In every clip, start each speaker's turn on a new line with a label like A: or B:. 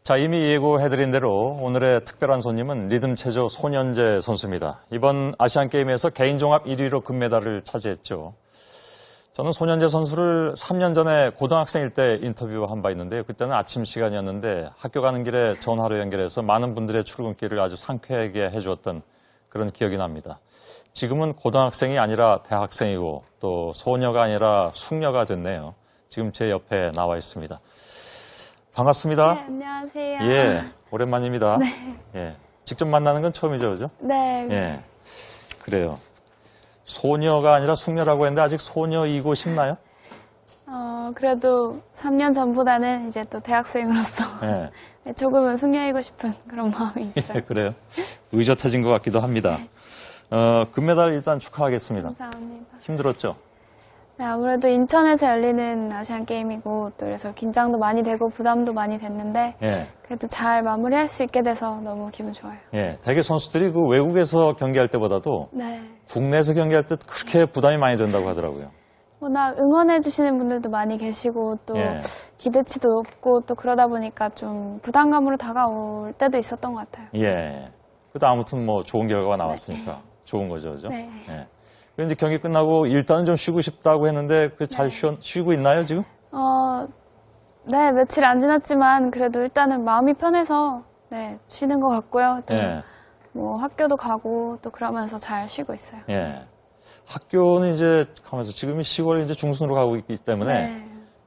A: 자, 이미 예고해드린 대로 오늘의 특별한 손님은 리듬체조 손현재 선수입니다. 이번 아시안게임에서 개인종합 1위로 금메달을 차지했죠. 저는 손현재 선수를 3년 전에 고등학생일 때 인터뷰한 바 있는데요. 그때는 아침 시간이었는데 학교 가는 길에 전화로 연결해서 많은 분들의 출근길을 아주 상쾌하게 해주었던 그런 기억이 납니다. 지금은 고등학생이 아니라 대학생이고 또 소녀가 아니라 숙녀가 됐네요. 지금 제 옆에 나와 있습니다. 반갑습니다.
B: 네, 안녕하세요.
A: 예, 오랜만입니다.
B: 네.
A: 예, 직접 만나는 건 처음이죠, 그죠?
B: 네.
A: 예, 그래요. 소녀가 아니라 숙녀라고 했는데 아직 소녀이고 싶나요?
B: 그래도 3년 전보다는 이제 또 대학생으로서
A: 예.
B: 네, 조금은 숙녀이고 싶은 그런 마음이 있어요.
A: 예, 그래요. 의젓해진 것 같기도 합니다. 금메달 일단 축하하겠습니다.
B: 감사합니다.
A: 힘들었죠?
B: 네, 아무래도 인천에서 열리는 아시안 게임이고 또 그래서 긴장도 많이 되고 부담도 많이 됐는데
A: 예.
B: 그래도 잘 마무리할 수 있게 돼서 너무 기분 좋아요.
A: 예, 대개 선수들이 그 외국에서 경기할 때보다도
B: 네.
A: 국내에서 경기할 때 그렇게 부담이 많이 된다고 하더라고요.
B: 워낙 응원해 주시는 분들도 많이 계시고 또
A: 예.
B: 기대치도 높고 또 그러다 보니까 좀 부담감으로 다가올 때도 있었던 것 같아요.
A: 예. 그래도 아무튼 뭐 좋은 결과가 나왔으니까 좋은 거죠, 그죠?
B: 네.
A: 예. 그리고 이제 경기 끝나고 일단은 좀 쉬고 싶다고 했는데 그 잘 쉬고 있나요, 지금?
B: 네, 며칠 안 지났지만 그래도 일단은 마음이 편해서 네, 쉬는 것 같고요. 또
A: 예.
B: 뭐 학교도 가고 또 그러면서 잘 쉬고 있어요.
A: 예. 학교는 이제 가면서 지금이 10월 이제 중순으로 가고 있기 때문에
B: 네.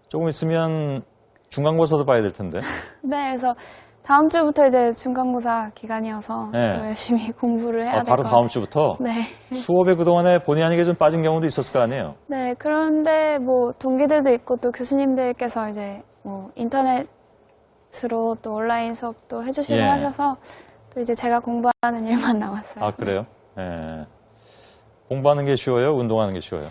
A: 조금 있으면 중간고사도 봐야 될 텐데.
B: 네, 그래서 다음 주부터 이제 중간고사 기간이어서
A: 네.
B: 또 열심히 공부를 해야 될 것
A: 바로
B: 같아요.
A: 다음 주부터
B: 네.
A: 수업에 그동안에 본의 아니게 좀 빠진 경우도 있었을 거 아니에요?
B: 네, 그런데 뭐 동기들도 있고 또 교수님들께서 이제 뭐 인터넷으로 또 온라인 수업도 해주시고
A: 예.
B: 하셔서 또 이제 제가 공부하는 일만 남았어요.
A: 아, 그래요? 예. 공부하는 게 쉬워요? 운동하는 게 쉬워요?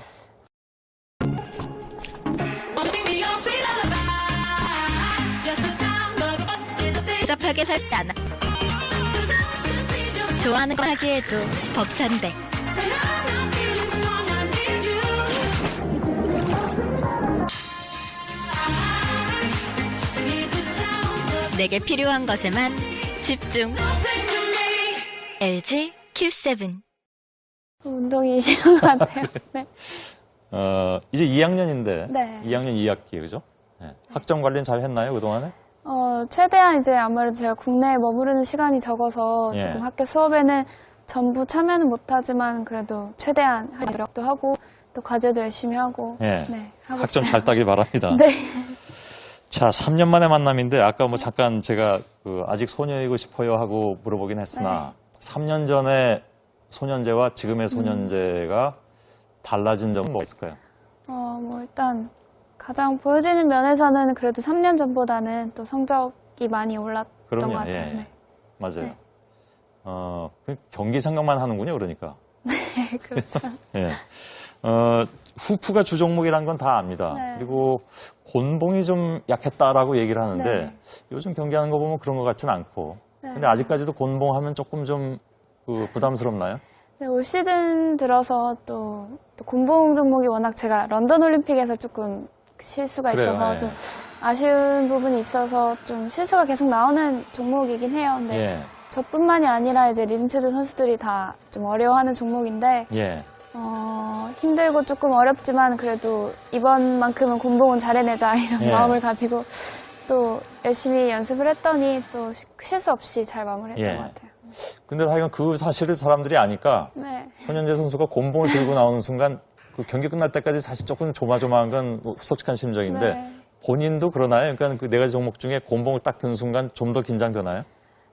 C: 복잡하게 살지 않아. 좋아하는 거 하기에도 벅찬데. 내게 필요한 것에만 집중. LG Q7.
B: 운동이 쉬운 것 같아요. 네.
A: 이제 2학년인데.
B: 네.
A: 2학년 2학기, 그죠? 예. 학점 관리는 잘 했나요, 그동안에?
B: 최대한 이제 아무래도 제가 국내에 머무르는 시간이 적어서
A: 예.
B: 조금 학교 수업에는 전부 참여는 못하지만 그래도 최대한 할 노력도 하고 또 과제도 열심히 하고
A: 예.
B: 네, 하고
A: 학점
B: 있어요.
A: 잘 따길 바랍니다.
B: 네.
A: 자, 3년 만에 만남인데 아까 뭐 잠깐 제가 아직 소녀이고 싶어요 하고 물어보긴 했으나 3년 전에 소년제와 지금의 소년제가 달라진 점은 뭐가 있을까요?
B: 뭐 일단 가장 보여지는 면에서는 그래도 3년 전보다는 또 성적이 많이 올랐던
A: 그럼요.
B: 것 같아요.
A: 예.
B: 네.
A: 맞아요.
B: 네.
A: 경기 생각만 하는군요, 그러니까.
B: 네, 그렇죠.
A: 예. 후프가 주 종목이란 건 다 압니다.
B: 네.
A: 그리고 곤봉이 좀 약했다라고 얘기를 하는데
B: 네.
A: 요즘 경기하는 거 보면 그런 것 같지는 않고.
B: 네.
A: 근데 아직까지도 곤봉 하면 조금 좀 부담스럽나요?
B: 네, 올 시즌 들어서 또 곤봉 종목이 워낙 제가 런던 올림픽에서 조금 실수가
A: 그래요,
B: 있어서
A: 예.
B: 좀 아쉬운 부분이 있어서 좀 실수가 계속 나오는 종목이긴 해요. 근데
A: 예.
B: 저뿐만이 아니라 이제 리듬체조 선수들이 다 좀 어려워하는 종목인데
A: 예.
B: 힘들고 조금 어렵지만 그래도 이번만큼은 곤봉은 잘해내자 이런
A: 예.
B: 마음을 가지고 또 열심히 연습을 했더니 또 실수 없이 잘 마무리했던
A: 예.
B: 것 같아요.
A: 근데 하여간 그 사실을 사람들이 아니까
B: 네.
A: 손현재 선수가 곤봉을 들고 나오는 순간 그 경기 끝날 때까지 사실 조금 조마조마한 건 솔직한 심정인데
B: 네.
A: 본인도 그러나요? 그러니까 그 네 가지 종목 중에 곤봉을 딱 든 순간 좀 더 긴장되나요?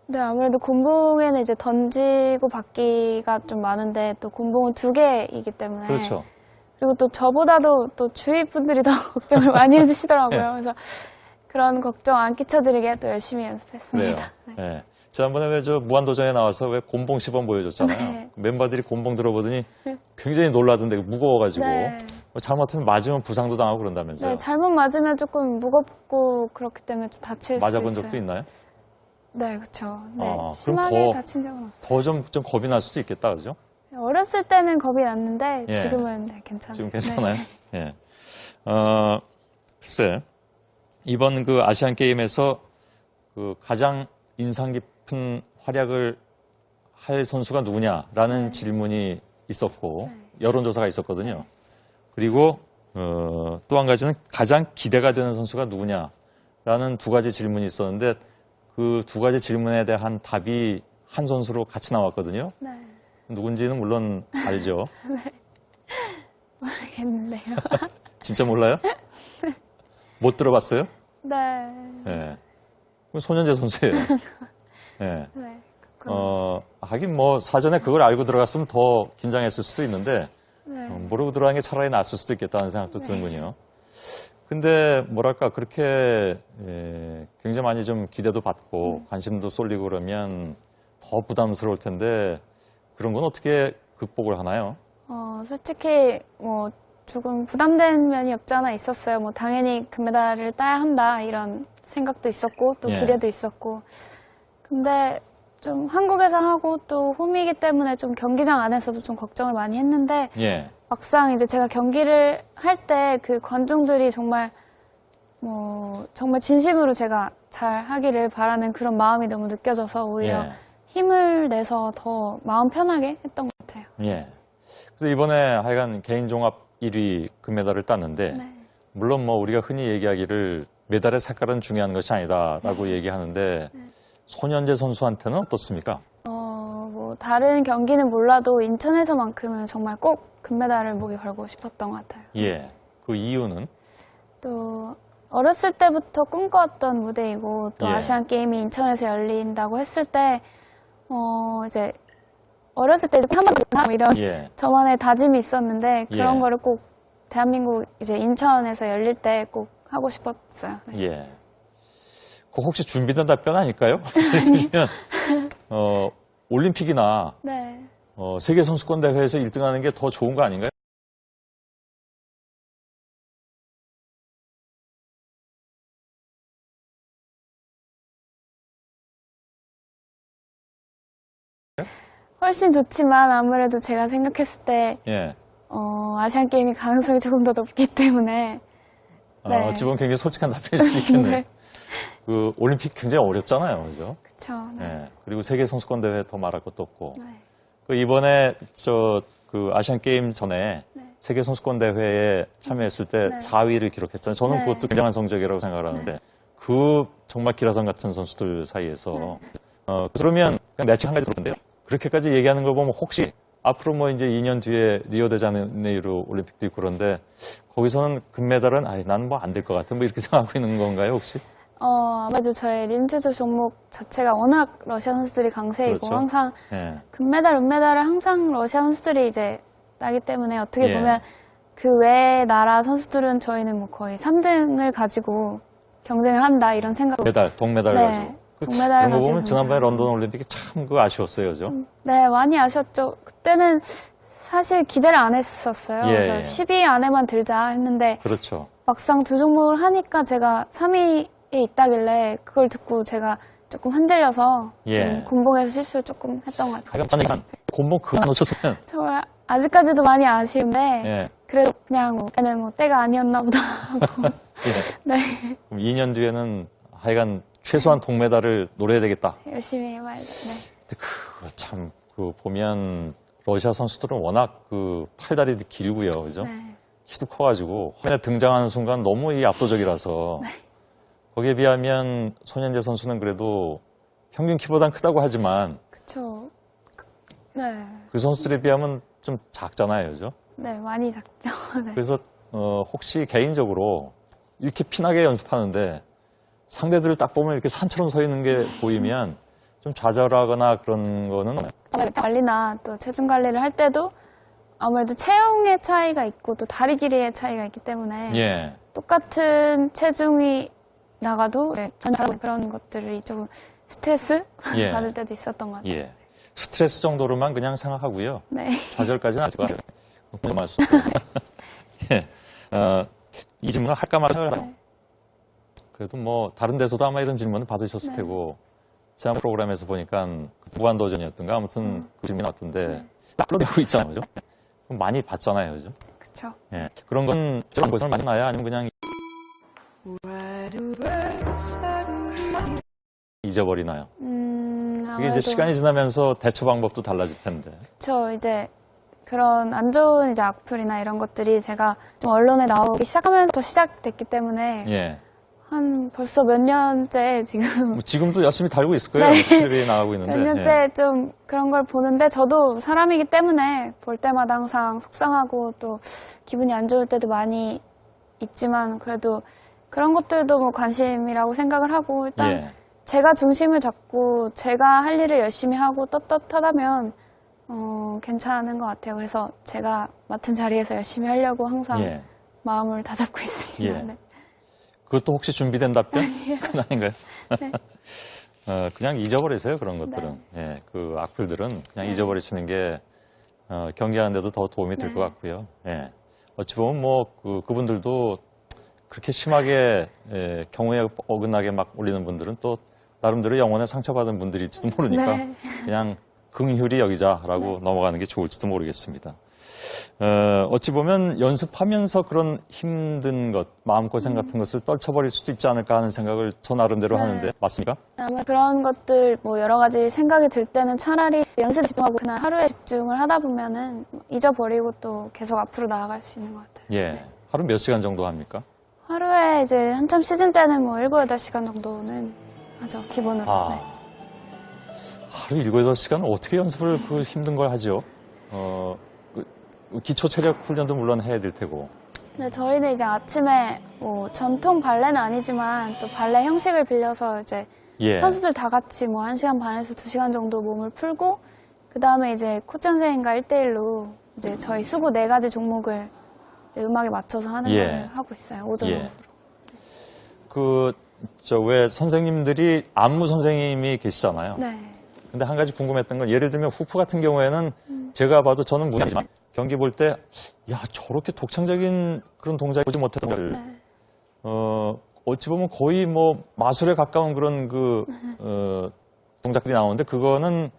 B: 네, 아무래도 곤봉에는 이제 던지고 받기가 좀 많은데 또 곤봉은 2개이기 때문에
A: 그렇죠.
B: 그리고 또 저보다도 또 주위 분들이 더 걱정을 많이 해주시더라고요.
A: 네.
B: 그래서 그런 걱정 안 끼쳐드리게 또 열심히
A: 그래요.
B: 연습했습니다. 네.
A: 예. 지난번에 왜 저 무한도전에 나와서 왜 곤봉 시범 보여줬잖아요.
B: 네.
A: 멤버들이 곤봉 들어보더니 굉장히 놀라던데 무거워가지고
B: 네.
A: 뭐 잘못하면 맞으면 부상도 당하고 그런다면서요.
B: 네, 잘못 맞으면 조금 무겁고 그렇기 때문에 좀 다칠 수도
A: 맞아본
B: 있어요.
A: 적도 있나요?
B: 네, 그렇죠. 네,
A: 그럼
B: 심하게 다친 적은 없어요.
A: 더 좀 겁이 날 수도 있겠다, 그죠?
B: 어렸을 때는 겁이 났는데
A: 예.
B: 지금은 네, 괜찮아요.
A: 지금 괜찮아요?
B: 네.
A: 예. 글쎄, 이번 그 아시안 게임에서 그 가장 인상 깊은 활약을 할 선수가 누구냐라는 질문이 있었고 여론조사가 있었거든요. 그리고 또 한 가지는 가장 기대가 되는 선수가 누구냐라는 두 가지 질문이 있었는데 그 두 가지 질문에 대한 답이 한 선수로 같이 나왔거든요.
B: 네.
A: 누군지는 물론 알죠.
B: 모르겠는데요.
A: 진짜 몰라요? 못 들어봤어요?
B: 네.
A: 네. 그럼 손현재 선수예요. 네.
B: 네.
A: 하긴 뭐 사전에 그걸 알고 들어갔으면 더 긴장했을 수도 있는데
B: 네.
A: 모르고 들어간 게 차라리 낫을 수도 있겠다는 생각도 드는군요. 근데 뭐랄까 그렇게 굉장히 많이 좀 기대도 받고 관심도 쏠리고 그러면 더 부담스러울 텐데 그런 건 어떻게 극복을 하나요?
B: 솔직히 뭐 조금 부담된 면이 없지 않아 있었어요. 뭐 당연히 금메달을 따야 한다 이런 생각도 있었고 또
A: 예.
B: 기대도 있었고. 근데 좀 한국에서 하고 또 홈이기 때문에 좀 경기장 안에서도 좀 걱정을 많이 했는데
A: 예.
B: 막상 이제 제가 경기를 할 때 그 관중들이 정말 정말 진심으로 제가 잘 하기를 바라는 그런 마음이 너무 느껴져서 오히려
A: 예.
B: 힘을 내서 더 마음 편하게 했던 것 같아요.
A: 예. 그래서 이번에 하여간 개인 종합 1위 금메달을 땄는데
B: 네.
A: 물론 뭐 우리가 흔히 얘기하기를 메달의 색깔은 중요한 것이 아니다라고 얘기하는데 손현재 선수한테는 어떻습니까?
B: 뭐 다른 경기는 몰라도 인천에서만큼은 정말 꼭 금메달을 목에 걸고 싶었던 것 같아요.
A: 예. 그 이유는?
B: 또 어렸을 때부터 꿈꿔왔던 무대이고 또
A: 예.
B: 아시안 게임이 인천에서 열린다고 했을 때 이제 어렸을 때 한번 이런
A: 예.
B: 저만의 다짐이 있었는데 그런
A: 예.
B: 거를 꼭 대한민국 이제 인천에서 열릴 때 꼭 하고 싶었어요. 네.
A: 예. 그 혹시 준비된 답변 아닐까요? 예를 들면 올림픽이나
B: 네.
A: 세계 선수권 대회에서 1등하는 게 더 좋은 거 아닌가요?
B: 훨씬 좋지만 아무래도 제가 생각했을 때
A: 예.
B: 아시안 게임이 가능성이 조금 더 높기 때문에 네.
A: 어찌 보면 굉장히 솔직한 답변일 수도 있겠네요.
B: 네.
A: 그 올림픽 굉장히 어렵잖아요, 그죠?
B: 그쵸. 네.
A: 예. 그리고 세계 선수권 대회 더 말할 것도 없고.
B: 네.
A: 그 이번에 그 아시안 게임 전에
B: 네.
A: 세계 선수권 대회에 참여했을 때
B: 네.
A: 4위를 기록했잖아요. 저는
B: 네.
A: 그것도 굉장한 성적이라고 생각을 하는데 그 정말 기라성 같은 선수들 사이에서 그러면 그냥 내치 한 가지 들었는데요. 그렇게까지 얘기하는 걸 보면 혹시 앞으로 뭐 이제 2년 뒤에 리오데자네이루 올림픽도 있고 그런데 거기서는 금메달은 나는 뭐 안 될 것 같은 뭐 이렇게 생각하고 있는 건가요 혹시?
B: 아무래도 저희 리듬체조 종목 자체가 워낙 러시아 선수들이 강세이고
A: 그렇죠.
B: 항상
A: 예.
B: 금메달, 은메달을 항상 러시아 선수들이 이제 따기 때문에 어떻게
A: 예.
B: 보면 그 외의 나라 선수들은 저희는 뭐 거의 3등을 가지고 경쟁을 한다 이런 생각.
A: 메달, 동메달
B: 네,
A: 가지고.
B: 동메달
A: 그런 거
B: 가지고
A: 보면 지난번에
B: 경쟁을
A: 런던 올림픽이 참 그 아쉬웠어요, 그죠?
B: 네, 많이 아쉬웠죠. 그때는 사실 기대를 안 했었어요.
A: 예,
B: 그래서
A: 예.
B: 10위 안에만 들자 했는데
A: 그렇죠.
B: 막상 두 종목을 하니까 제가 3위에 있다길래 그걸 듣고 제가 조금 흔들려서
A: 예.
B: 좀 곤봉에서 실수를 조금 했던 것 같아요.
A: 하여간 곤봉 그거 놓쳤으면
B: 정말 아직까지도 많이 아쉬운데
A: 예.
B: 그래도 그냥 그때는 뭐 때가 아니었나 보다 하고
A: 예.
B: 네,
A: 그럼 2년 뒤에는 하여간 최소한 동메달을 노려야 되겠다.
B: 열심히 해봐야죠. 네.
A: 근데 참 보면 러시아 선수들은 워낙 그 팔다리도 길고요, 그죠?
B: 네.
A: 키도 커가지고 화면에 등장하는 순간 너무 압도적이라서
B: 네.
A: 거기에 비하면 손현재 선수는 그래도 평균 키보단 크다고 하지만
B: 그쵸. 네.
A: 그 선수들에 비하면 좀 작잖아요, 그죠?
B: 네, 많이 작죠. 네.
A: 그래서 혹시 개인적으로 이렇게 피나게 연습하는데 상대들을 딱 보면 이렇게 산처럼 서 있는 게 보이면 좀 좌절하거나 그런 거는
B: 관리나 또 체중 관리를 할 때도 아무래도 체형의 차이가 있고 또 다리 길이의 차이가 있기 때문에
A: 예.
B: 똑같은 체중이 나가도 전혀 그런 것들이 조금 스트레스
A: 예.
B: 받을 때도 있었던 것 같아요.
A: 예. 스트레스 정도로만 그냥 생각하고요.
B: 네.
A: 좌절까지는 아직 않아요. 예. 이 질문을 할까 말까 생각을 해요. 그래도 뭐 다른 데서도 아마 이런 질문을 받으셨을
B: 네.
A: 테고 제가 프로그램에서 보니까 무한도전이었던가 아무튼 그 질문이 나왔던데 딱그러고 있잖아요, 그죠? 그럼 많이 봤잖아요, 그죠?
B: 그쵸.
A: 예. 그런 건 그런 것을 많이 나야 아니면 그냥 잊어버리나요? 이게
B: 아무래도
A: 이제 시간이 지나면서 대처 방법도 달라질 텐데.
B: 저 이제 그런 안 좋은 이제 악플이나 이런 것들이 제가 좀 언론에 나오기 시작하면서 시작됐기 때문에
A: 예.
B: 한 벌써 몇 년째 지금
A: 뭐 지금도 열심히 달고 있을 거예요.
B: 네.
A: 텔레비에 나가고 있는데.
B: 몇 년째 좀 그런 걸 보는데 저도 사람이기 때문에 볼 때마다 항상 속상하고 또 기분이 안 좋을 때도 많이 있지만 그래도 그런 것들도 뭐 관심이라고 생각을 하고 일단
A: 예.
B: 제가 중심을 잡고 제가 할 일을 열심히 하고 떳떳하다면 괜찮은 것 같아요. 그래서 제가 맡은 자리에서 열심히 하려고 항상
A: 예.
B: 마음을 다잡고 있습니다.
A: 예.
B: 네.
A: 그것도 혹시 준비된 답변? 그건 아닌가요?
B: 네.
A: 그냥 잊어버리세요, 그런 것들은. 예, 그 악플들은 그냥
B: 네.
A: 잊어버리시는 게, 경기하는데도 더 도움이 될
B: 네.
A: 것 같고요. 예. 어찌 보면 뭐, 그분들도 그렇게 심하게, 경우에 어긋나게 막 올리는 분들은 또, 나름대로 영혼에 상처받은 분들일지도 모르니까,
B: 네.
A: 그냥 긍휼히 여기자라고 넘어가는 게 좋을지도 모르겠습니다. 어찌 보면 연습하면서 그런 힘든 것, 마음고생 같은 것을 떨쳐버릴 수도 있지 않을까 하는 생각을 저 나름대로
B: 네.
A: 하는데, 맞습니까?
B: 아마 그런 것들 뭐 여러 가지 생각이 들 때는 차라리 연습에 집중하고 그날 하루에 집중을 하다 보면은 잊어버리고 또 계속 앞으로 나아갈 수 있는 것 같아요.
A: 예. 하루 몇 시간 정도 합니까?
B: 하루에 이제 한참 시즌 때는 뭐 7, 8시간 정도는 하죠, 기본으로.
A: 아.
B: 네.
A: 하루 7, 8시간은 어떻게 연습을 그 힘든 걸 하죠? 기초 체력 훈련도 물론 해야 될 테고.
B: 네, 저희는 이제 아침에 뭐 전통 발레는 아니지만 또 발레 형식을 빌려서 이제
A: 예.
B: 선수들 다 같이 뭐 1시간 반에서 2시간 정도 몸을 풀고 그 다음에 이제 코치 선생님과 1대1로 이제 저희 수구 4가지 종목을 이제 음악에 맞춰서 하는
A: 예.
B: 걸 하고 있어요. 오전
A: 예.
B: 오후로.
A: 왜 선생님들이 안무 선생님이 계시잖아요.
B: 네.
A: 근데 한 가지 궁금했던 건 예를 들면 후프 같은 경우에는 제가 봐도 저는 무지만 경기 볼 때 야, 저렇게 독창적인 그런 동작을 보지 못했던 거를
B: 네.
A: 어찌 보면 거의 뭐 마술에 가까운 그런 동작들이 나오는데 그거는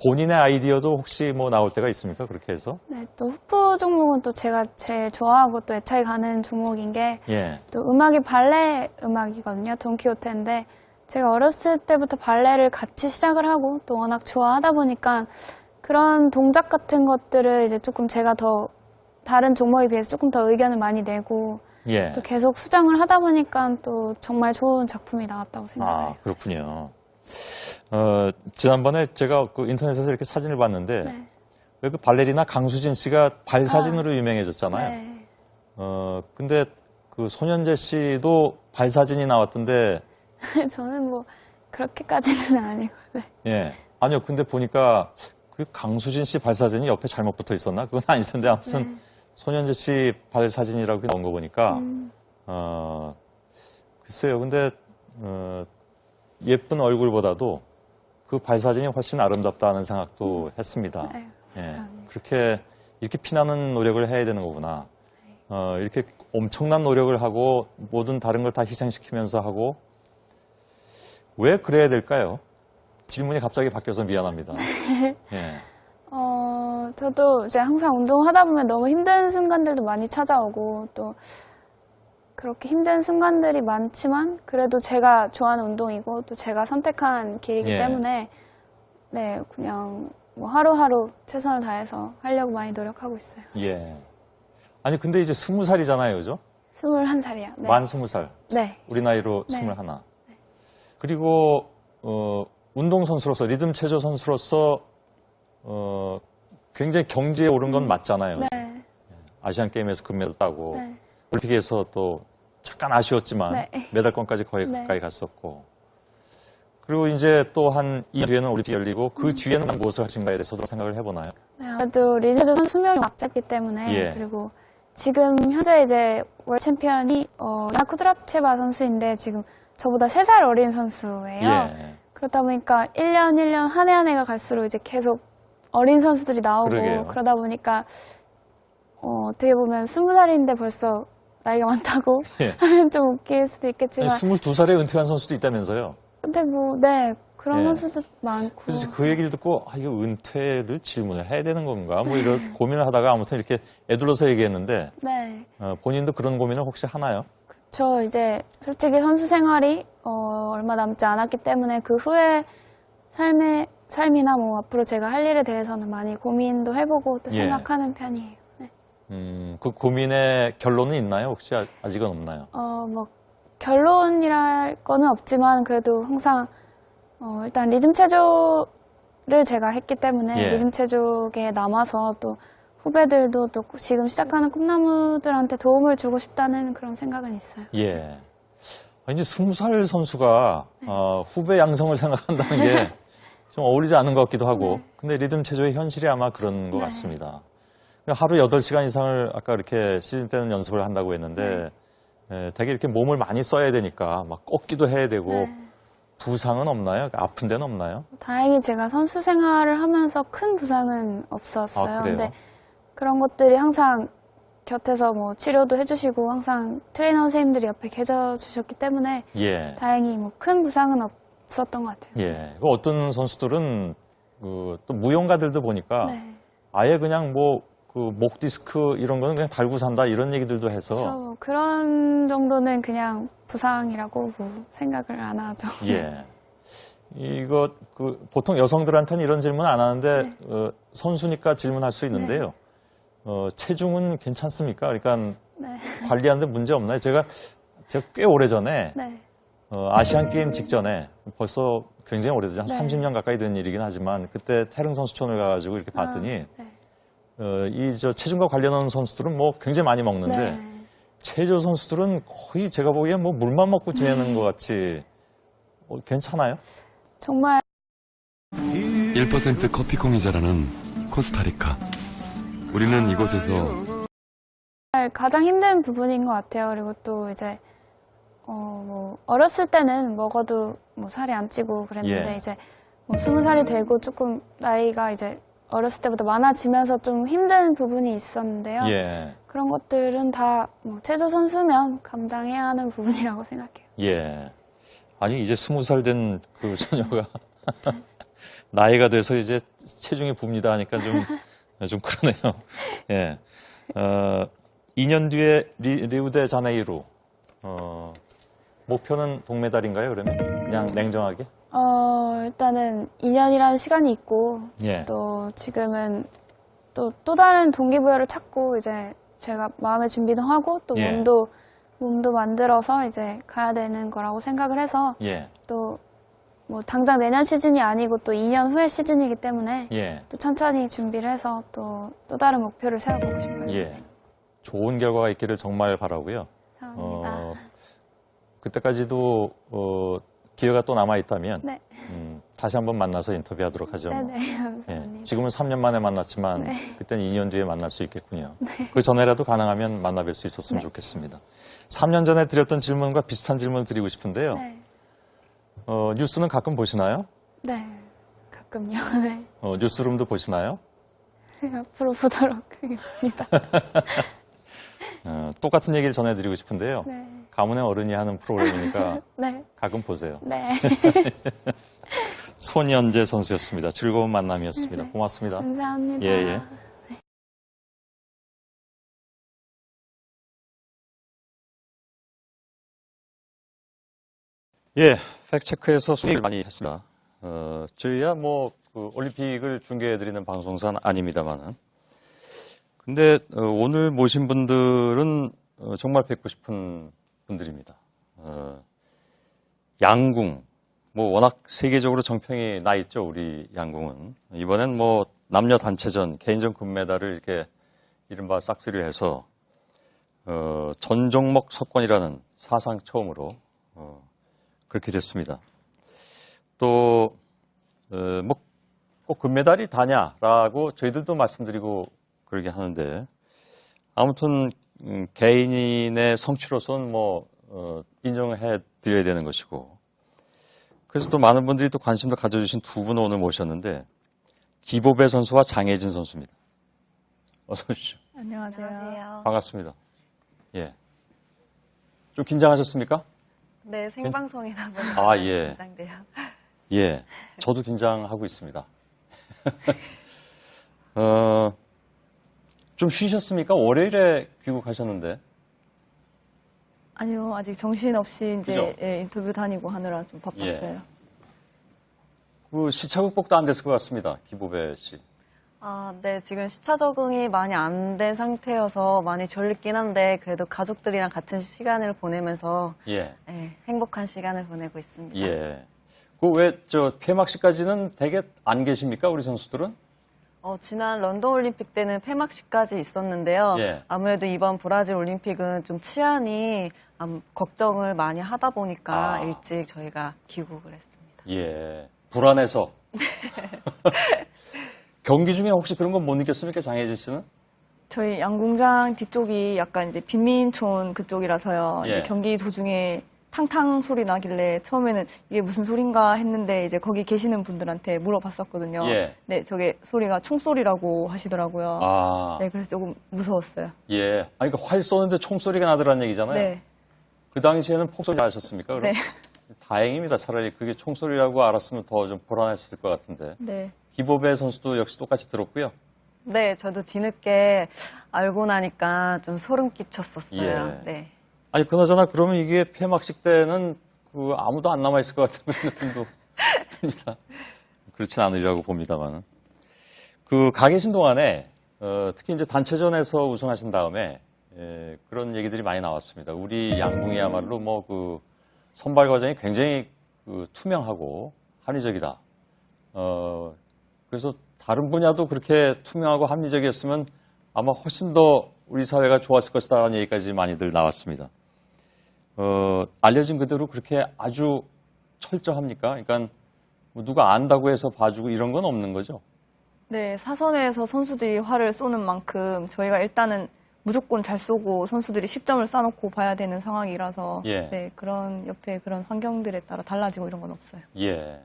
A: 본인의 아이디어도 혹시 뭐 나올 때가 있습니까? 그렇게 해서?
B: 네, 또 후프 종목은 또 제가 제일 좋아하고 또 애착이 가는 종목인 게
A: 예.
B: 또 음악이 발레 음악이거든요. 돈키호테인데 제가 어렸을 때부터 발레를 같이 시작을 하고 또 워낙 좋아하다 보니까 그런 동작 같은 것들을 이제 조금 제가 더 다른 종목에 비해서 조금 더 의견을 많이 내고
A: 예.
B: 또 계속 수정을 하다 보니까 또 정말 좋은 작품이 나왔다고 생각해요.
A: 아, 그렇군요. 지난번에 제가 그 인터넷에서 이렇게 사진을 봤는데
B: 네.
A: 왜 그 발레리나 강수진 씨가 발 사진으로 유명해졌잖아요.
B: 네.
A: 근데 그 손현재 씨도 발 사진이 나왔던데
B: 저는 뭐 그렇게까지는 아니고. 네.
A: 예. 아니요. 근데 보니까 그 강수진 씨 발 사진이 옆에 잘못 붙어 있었나? 그건 아닐 텐데 아무튼 손현재 씨 발 사진이라고 나온 거 보니까 글쎄요. 근데 예쁜 얼굴보다도 그 발 사진이 훨씬 아름답다는 생각도 했습니다.
B: 아유,
A: 예.
B: 감사합니다.
A: 이렇게 피나는 노력을 해야 되는 거구나. 이렇게 엄청난 노력을 하고 모든 다른 걸 다 희생시키면서 하고 왜 그래야 될까요? 질문이 갑자기 바뀌어서 미안합니다. 예.
B: 저도 이제 항상 운동하다 보면 너무 힘든 순간들도 많이 찾아오고 또 그렇게 힘든 순간들이 많지만 그래도 제가 좋아하는 운동이고 또 제가 선택한 길이기
A: 예.
B: 때문에 네, 그냥 뭐 하루하루 최선을 다해서 하려고 많이 노력하고 있어요.
A: 예. 아니, 근데 이제 20살이잖아요, 그죠?
B: 21살이요. 네.
A: 만 20살.
B: 네.
A: 우리 나이로
B: 네.
A: 21. 그리고, 운동선수로서, 리듬 체조 선수로서, 굉장히 경지에 오른 건 맞잖아요.
B: 네.
A: 아시안 게임에서 금메달 따고,
B: 네.
A: 올림픽에서 또 잠깐 아쉬웠지만,
B: 네.
A: 메달권까지 거의
B: 네.
A: 가까이 갔었고, 그리고 이제 또 한 2년 뒤에는 올림픽이 열리고, 그 뒤에는 무엇을 하신가에 대해서도 생각을 해보나요?
B: 네, 아무래도 리드조 선수 수명이 막잡기 때문에
A: 예.
B: 그리고 지금 현재 이제 월 챔피언이 나쿠드랍체바 선수인데 지금 저보다 3살 어린 선수예요.
A: 예.
B: 그러다 보니까 1년 1년 한 해 한 해가 갈수록 이제 계속 어린 선수들이 나오고
A: 그러게요.
B: 그러다 보니까 어떻게 보면 20살인데 벌써 나이가 많다고
A: 예.
B: 하면 좀 웃길 수도 있겠지만
A: 22살에 은퇴한 선수도 있다면서요?
B: 근데 뭐 네 그런
A: 예.
B: 선수도 많고
A: 그래서 그 얘기를 듣고 이거 은퇴를 질문을 해야 되는 건가 뭐 이런 고민을 하다가 아무튼 이렇게 애둘러서 얘기했는데
B: 네.
A: 본인도 그런 고민을 혹시 하나요?
B: 저 이제 솔직히 선수 생활이 얼마 남지 않았기 때문에 그 후에 삶이나 뭐 앞으로 제가 할 일에 대해서는 많이 고민도 해보고 또
A: 예.
B: 생각하는 편이에요. 네.
A: 그 고민의 결론은 있나요? 혹시 아직은 없나요?
B: 뭐 결론이랄 거는 없지만 그래도 항상 일단 리듬 체조를 제가 했기 때문에
A: 예.
B: 리듬 체조에 남아서 또 후배들도 또 지금 시작하는 꿈나무들한테 도움을 주고 싶다는 그런 생각은 있어요.
A: 예. 이제 20살 선수가 후배 양성을 생각한다는 게 좀 어울리지 않은 것 같기도 하고, 근데 리듬 체조의 현실이 아마 그런 것
B: 네.
A: 같습니다. 하루 8시간 이상을 아까 이렇게 시즌 때는 연습을 한다고 했는데, 되게 이렇게 몸을 많이 써야 되니까 막 꺾기도 해야 되고,
B: 네.
A: 부상은 없나요? 아픈 데는 없나요?
B: 다행히 제가 선수 생활을 하면서 큰 부상은 없었어요.
A: 아, 그래요?
B: 근데 그런 것들이 항상 곁에서 뭐 치료도 해주시고 항상 트레이너 선생님들이 옆에 계셔 주셨기 때문에
A: 예.
B: 다행히 뭐 큰 부상은 없었던 것 같아요.
A: 예. 어떤 선수들은 또 무용가들도 보니까
B: 네.
A: 아예 그냥 뭐 그 목 디스크 이런 거는 그냥 달고 산다 이런 얘기들도 해서
B: 저 그런 정도는 그냥 부상이라고 뭐 생각을 안 하죠.
A: 예. 이거 보통 여성들한테는 이런 질문 안 하는데
B: 네.
A: 선수니까 질문할 수 있는데요. 체중은 괜찮습니까? 그러니까
B: 네.
A: 관리하는데 문제 없나요? 제가 꽤 오래 전에
B: 네.
A: 아시안 게임 직전에 벌써 굉장히 오래되죠. 한
B: 네.
A: 30년 가까이 된 일이긴 하지만 그때 태릉 선수촌을 가가지고 이렇게 봤더니
B: 네.
A: 체중과 관련한 선수들은 뭐 굉장히 많이 먹는데
B: 네.
A: 체조 선수들은 거의 제가 보기엔 뭐 물만 먹고 지내는 것 같이 괜찮아요?
B: 정말
D: 1% 커피콩이 자라는 코스타리카. 우리는 이곳에서
B: 가장 힘든 부분인 것 같아요. 그리고 또 이제 뭐 어렸을 때는 먹어도 뭐 살이 안 찌고 그랬는데
A: 예.
B: 이제 뭐 20살이 되고 조금 나이가 이제 어렸을 때보다 많아지면서 좀 힘든 부분이 있었는데요.
A: 예.
B: 그런 것들은 다 뭐 체조 선수면 감당해야 하는 부분이라고 생각해요.
A: 예. 아니, 이제 20살 된 그 소녀가 나이가 돼서 이제 체중이 붑니다 하니까 좀 그러네요. 예. 2년 뒤에 리우데 자네이루. 목표는 동메달인가요, 그러면? 그냥 냉정하게?
B: 일단은 2년이라는 시간이 있고
A: 예.
B: 또 지금은 또 다른 동기부여를 찾고 이제 제가 마음의 준비도 하고 또
A: 예.
B: 몸도 만들어서 이제 가야 되는 거라고 생각을 해서
A: 예.
B: 또 뭐 당장 내년 시즌이 아니고 또 2년 후의 시즌이기 때문에
A: 예.
B: 또 천천히 준비를 해서 또 다른 목표를 세워보고 싶어요.
A: 예. 좋은 결과가 있기를 정말 바라고요.
B: 감사합니다.
A: 그때까지도 기회가 또 남아 있다면
B: 네.
A: 다시 한번 만나서 인터뷰하도록 하죠. 뭐.
B: 네네. 감사합니다.
A: 예, 지금은 3년 만에 만났지만
B: 네.
A: 그때는 2년 뒤에 만날 수 있겠군요. 그 전에라도 가능하면 만나뵐 수 있었으면 좋겠습니다. 3년 전에 드렸던 질문과 비슷한 질문을 드리고 싶은데요.
B: 네.
A: 뉴스는 가끔 보시나요?
B: 네. 가끔요. 네.
A: 뉴스룸도 보시나요?
B: 앞으로 보도록 하겠습니다.
A: 똑같은 얘기를 전해드리고 싶은데요.
B: 네.
A: 가문의 어른이 하는 프로그램이니까
B: 네.
A: 가끔 보세요.
B: 네.
A: 손연재 선수였습니다. 즐거운 만남이었습니다. 고맙습니다.
B: 감사합니다.
A: 예, 예. 예, 팩트체크에서 수익을 많이 했습니다. 저희야 그 올림픽을 중계해드리는 방송사는 아닙니다만은. 근데 오늘 모신 분들은 정말 뵙고 싶은 분들입니다. 양궁, 워낙 세계적으로 정평이 나 있죠, 우리 양궁은. 이번엔 남녀 단체전, 개인전 금메달을 이렇게 이른바 싹쓸이를 해서, 전 종목 석권이라는 사상 처음으로, 그렇게 됐습니다. 또, 꼭 금메달이 다냐라고 저희들도 말씀드리고 그러게 하는데, 아무튼, 개인의 성취로서는 인정을 해 드려야 되는 것이고, 그래서 또 많은 분들이 또 관심도 가져주신 두 분을 오늘 모셨는데, 기보배 선수와 장혜진 선수입니다. 어서 오십시오.
E: 안녕하세요.
A: 반갑습니다. 예. 좀 긴장하셨습니까?
E: 네, 생방송이다 보니
A: 아, 예.
E: 긴장돼요.
A: 예. 저도 긴장하고 있습니다. 좀 쉬셨습니까? 월요일에 귀국하셨는데.
F: 아니요, 아직 정신없이 이제
A: 그죠?
F: 예, 인터뷰 다니고 하느라 좀 바빴어요.
A: 예. 그 시차 극복도 안 됐을 것 같습니다. 기보배 씨.
E: 네, 지금 시차 적응이 많이 안 된 상태여서 많이 졸립긴 한데 그래도 가족들이랑 같은 시간을 보내면서
A: 예.
E: 행복한 시간을 보내고 있습니다.
A: 예. 그 왜 폐막식까지는 되게 안 계십니까? 우리 선수들은?
E: 지난 런던 올림픽 때는 폐막식까지 있었는데요.
A: 예.
E: 아무래도 이번 브라질 올림픽은 좀 치안이 걱정을 많이 하다 보니까 일찍 저희가 귀국을 했습니다.
A: 예. 불안해서. 경기 중에 혹시 그런 건 못 느꼈습니까? 장혜진 씨는?
F: 저희 양궁장 뒤쪽이 약간 이제 빈민촌 그쪽이라서요.
A: 예.
F: 이제 경기 도중에 탕탕 소리 나길래 처음에는 이게 무슨 소린가 했는데 이제 거기 계시는 분들한테 물어봤었거든요.
A: 예.
F: 네, 저게 소리가 총소리라고 하시더라고요.
A: 아.
F: 네, 그래서 조금 무서웠어요.
A: 예. 아니, 그러니까 활 쏘는데 총소리가 나더라는 얘기잖아요.
F: 네.
A: 그 당시에는 폭소리 하셨습니까? 그럼?
F: 네.
A: 다행입니다. 차라리 그게 총소리라고 알았으면 더 좀 불안했을 것 같은데.
F: 네.
A: 기보배 선수도 역시 똑같이 들었고요.
E: 네, 저도 뒤늦게 알고 나니까 좀 소름 끼쳤었어요.
A: 예.
E: 네.
A: 아니, 그나저나 그러면 이게 폐막식 때는 아무도 안 남아있을 것 같은 그런 느낌도 듭니다. 그렇진 않으리라고 봅니다만. 가 계신 동안에, 특히 이제 단체전에서 우승하신 다음에, 그런 얘기들이 많이 나왔습니다. 우리 양궁이야말로 선발 과정이 굉장히 투명하고 합리적이다. 그래서 다른 분야도 그렇게 투명하고 합리적이었으면 아마 훨씬 더 우리 사회가 좋았을 것이다라는 얘기까지 많이들 나왔습니다. 알려진 그대로 그렇게 아주 철저합니까? 그러니까 누가 안다고 해서 봐주고 이런 건 없는 거죠?
F: 네, 사선에서 선수들이 활을 쏘는 만큼 저희가 일단은 무조건 잘 쏘고 선수들이 10점을 쏴놓고 봐야 되는 상황이라서
A: 예.
F: 네, 그런 옆에 그런 환경들에 따라 달라지고 이런 건 없어요.
A: 예.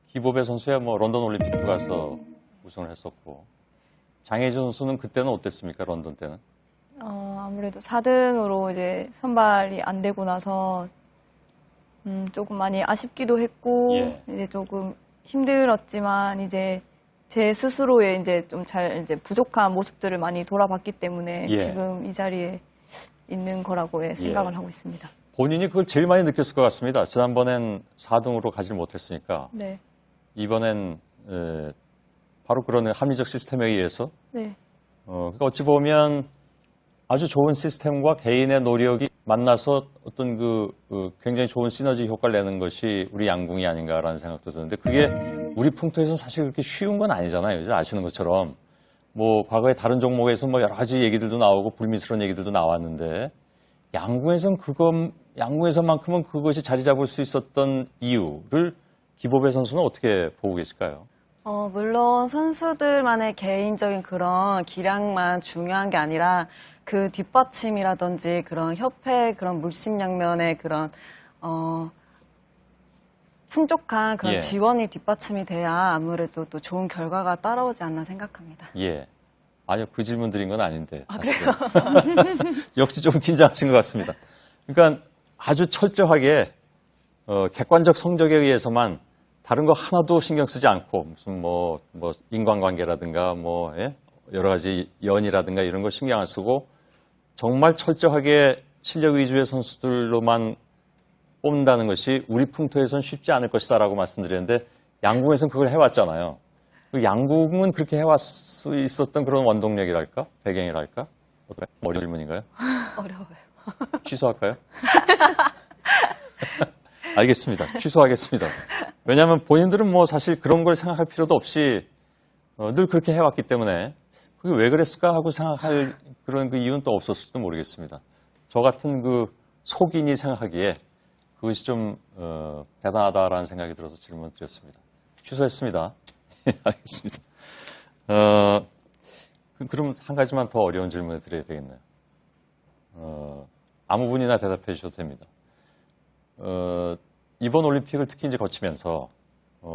A: 기보배 선수야 런던 올림픽도 가서 우승을 했었고 장혜진 선수는 그때는 어땠습니까? 런던 때는?
F: 아무래도 4등으로 이제 선발이 안 되고 나서 조금 많이 아쉽기도 했고
A: 예.
F: 이제 조금 힘들었지만 이제 제 스스로의 이제 좀 이제 부족한 모습들을 많이 돌아봤기 때문에
A: 예.
F: 지금 이 자리에 있는 거라고 생각을 하고 있습니다.
A: 본인이 그걸 제일 많이 느꼈을 것 같습니다. 지난번엔 4등으로 가지 못했으니까
F: 네.
A: 이번엔 바로 그런 합리적 시스템에 의해서
F: 네.
A: 그러니까 어찌 보면 아주 좋은 시스템과 개인의 노력이 만나서 어떤 굉장히 좋은 시너지 효과를 내는 것이 우리 양궁이 아닌가라는 생각도 드는데 그게 우리 풍토에서는 사실 그렇게 쉬운 건 아니잖아요. 아시는 것처럼 과거에 다른 종목에서 여러 가지 얘기들도 나오고 불미스러운 얘기들도 나왔는데 양궁에서만큼은 그것이 자리 잡을 수 있었던 이유를 기보배 선수는 어떻게 보고 계실까요?
E: 물론 선수들만의 개인적인 그런 기량만 중요한 게 아니라 그 뒷받침이라든지 그런 협회 그런 물심양면의 그런 풍족한 그런
A: 예.
E: 지원이 뒷받침이 돼야 아무래도 또 좋은 결과가 따라오지 않나 생각합니다.
A: 예. 아니요, 그 질문 드린 건 아닌데. 사실은. 역시 좀 긴장하신 것 같습니다. 그러니까 아주 철저하게 객관적 성적에 의해서만 다른 거 하나도 신경 쓰지 않고 무슨 인간관계라든가 여러 가지 연이라든가 이런 거 신경 안 쓰고 정말 철저하게 실력 위주의 선수들로만 뽑는다는 것이 우리 풍토에선 쉽지 않을 것이다라고 말씀드렸는데 양궁에서는 그걸 해왔잖아요. 양궁은 그렇게 해왔 수 있었던 그런 원동력이랄까? 배경이랄까? 어려운 질문인가요?
E: 어려워요.
A: 취소할까요? 알겠습니다. 취소하겠습니다. 왜냐하면 본인들은 사실 그런 걸 생각할 필요도 없이 늘 그렇게 해왔기 때문에 그게 왜 그랬을까 하고 생각할 그런 이유는 또 없었을지도 모르겠습니다. 저 같은 속인이 생각하기에 그것이 좀 대단하다라는 생각이 들어서 질문을 드렸습니다. 취소했습니다. 알겠습니다. 그럼 한 가지만 더 어려운 질문을 드려야 되겠네요. 아무 분이나 대답해 주셔도 됩니다. 이번 올림픽을 특히 이제 거치면서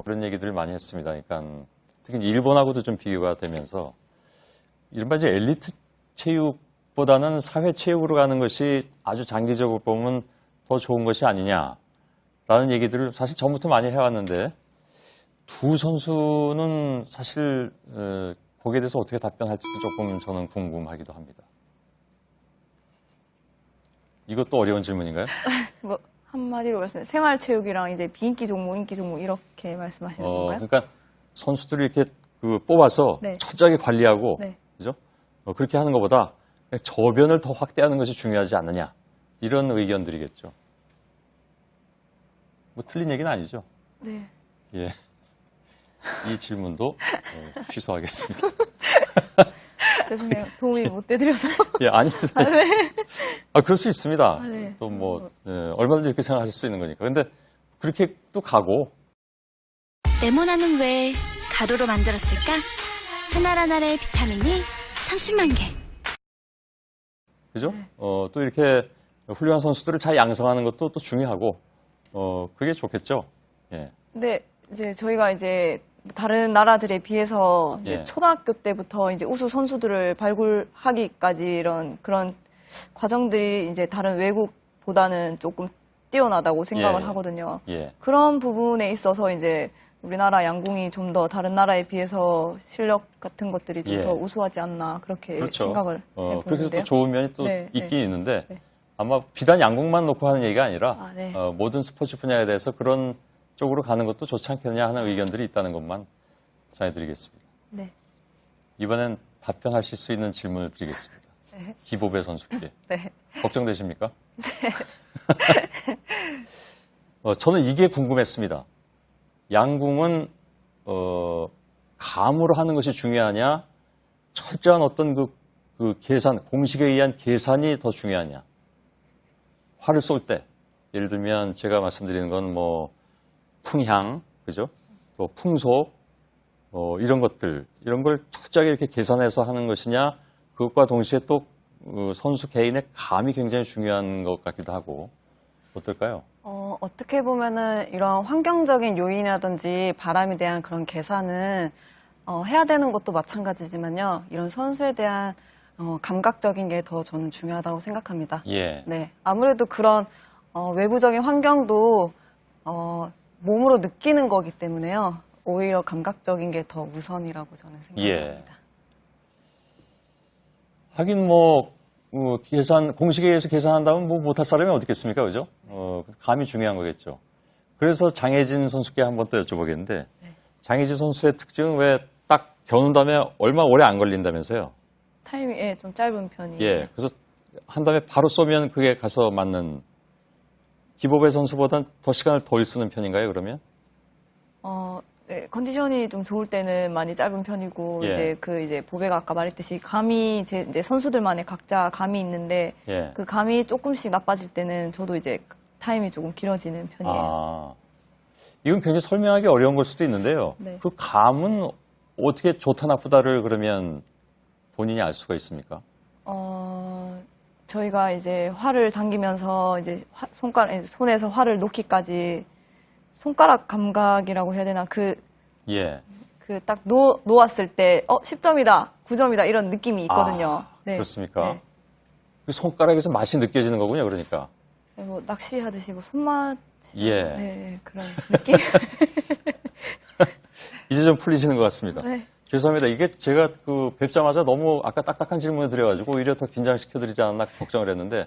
A: 그런 얘기들을 많이 했습니다. 그러니까 특히 일본하고도 좀 비교가 되면서 이른바 이제 엘리트 체육보다는 사회 체육으로 가는 것이 아주 장기적으로 보면 더 좋은 것이 아니냐라는 얘기들을 사실 전부터 많이 해왔는데 두 선수는 사실 거기에 대해서 어떻게 답변할지도 조금 저는 궁금하기도 합니다. 이것도 어려운 질문인가요?
F: 뭐 한마디로 말씀해 생활체육이랑 이제 비인기 종목, 인기 종목 이렇게 말씀하시는 건가요?
A: 그러니까 선수들을 이렇게 뽑아서
F: 네.
A: 철저하게 관리하고,
F: 네.
A: 그죠? 그렇게 하는 것보다 저변을 더 확대하는 것이 중요하지 않느냐. 이런 의견들이겠죠. 뭐 틀린 얘기는 아니죠.
F: 네.
A: 예. 이 질문도 취소하겠습니다.
F: 죄송해요. 도움이 못 돼드려서.
A: 예, 아닙니다. 그럴 수 있습니다.
F: 네.
A: 또 뭐, 얼마든지 이렇게 생각하실 수 있는 거니까. 근데 그렇게 또 가고,
C: 네모나는 왜 가루로 만들었을까? 하나하나의 비타민이 30만 개.
A: 그죠? 또 이렇게 훌륭한 선수들을 잘 양성하는 것도 또 중요하고, 그게 좋겠죠. 예.
F: 근데 이제 저희가 이제 다른 나라들에 비해서 이제
A: 예.
F: 초등학교 때부터 이제 우수 선수들을 발굴하기까지 이런 그런 과정들이 이제 다른 외국보다는 조금 뛰어나다고 생각을
A: 예.
F: 하거든요.
A: 예.
F: 그런 부분에 있어서 이제 우리나라 양궁이 좀 더 다른 나라에 비해서 실력 같은 것들이 좀
A: 예.
F: 더 우수하지 않나 그렇게
A: 그렇죠.
F: 생각을
A: 그렇게 해서
F: 해보는데요.
A: 또 좋은 면이 또
F: 네,
A: 있긴 있는데,
F: 네.
A: 아마 비단 양궁만 놓고 하는 얘기가 아니라,
F: 아, 네.
A: 모든 스포츠 분야에 대해서 그런 쪽으로 가는 것도 좋지 않겠느냐 하는 의견들이 있다는 것만 전해드리겠습니다.
F: 네.
A: 이번엔 답변하실 수 있는 질문을 드리겠습니다.
E: 네.
A: 기보배 선수께.
E: 네.
A: 걱정되십니까? 네. 저는 이게 궁금했습니다. 양궁은 감으로 하는 것이 중요하냐, 철저한 어떤 그 계산, 공식에 의한 계산이 더 중요하냐. 활을 쏠 때, 예를 들면 제가 말씀드리는 건 뭐 풍향, 그죠? 또 풍속, 이런 것들, 이런 걸 철저하게 이렇게 계산해서 하는 것이냐, 그것과 동시에 또 선수 개인의 감이 굉장히 중요한 것 같기도 하고, 어떨까요?
E: 어떻게 보면은 이런 환경적인 요인이라든지 바람에 대한 그런 계산은 해야 되는 것도 마찬가지지만요. 이런 선수에 대한 감각적인 게 더 저는 중요하다고 생각합니다.
A: 예.
E: 네, 아무래도 그런 외부적인 환경도 몸으로 느끼는 거기 때문에요. 오히려 감각적인 게 더 우선이라고 저는 생각합니다.
A: 예. 하긴 뭐 공식에 의해서 계산한다면 뭐 못할 사람이 어디 있겠습니까, 그죠? 감이 중요한 거겠죠. 그래서 장혜진 선수께 한번 또 여쭤보겠는데, 장혜진 선수의 특징은 왜 딱 겨눈 다음에 얼마 오래 안 걸린다면서요?
F: 타임이 예, 좀 짧은 편이에요.
A: 예. 그래서 한 다음에 바로 쏘면 그게 가서 맞는. 기보배 선수보단 더 시간을 덜 쓰는 편인가요, 그러면?
F: 네, 컨디션이 좀 좋을 때는 많이 짧은 편이고,
A: 예.
F: 이제 보배가 아까 말했듯이 감이 이제 선수들만의 각자 감이 있는데,
A: 예.
F: 그 감이 조금씩 나빠질 때는 저도 이제 타임이 조금 길어지는 편이에요.
A: 아, 이건 굉장히 설명하기 어려운 걸 수도 있는데요.
F: 네.
A: 그 감은 어떻게 좋다 나쁘다를 그러면 본인이 알 수가 있습니까?
F: 저희가 이제 활을 당기면서 이제 손에서 활을 놓기까지 손가락 감각이라고 해야 되나?
A: 예.
F: 딱 놓았을 때, 10점이다, 9점이다, 이런 느낌이 있거든요. 네.
A: 그렇습니까?
F: 네.
A: 그 손가락에서 맛이 느껴지는 거군요, 그러니까.
F: 뭐 낚시하듯이 뭐 손맛.
A: 예.
F: 네, 그런 느낌?
A: 이제 좀 풀리시는 것 같습니다.
F: 네.
A: 죄송합니다. 이게 제가 뵙자마자 너무 아까 딱딱한 질문을 드려가지고 오히려 더 긴장시켜드리지 않았나 걱정을 했는데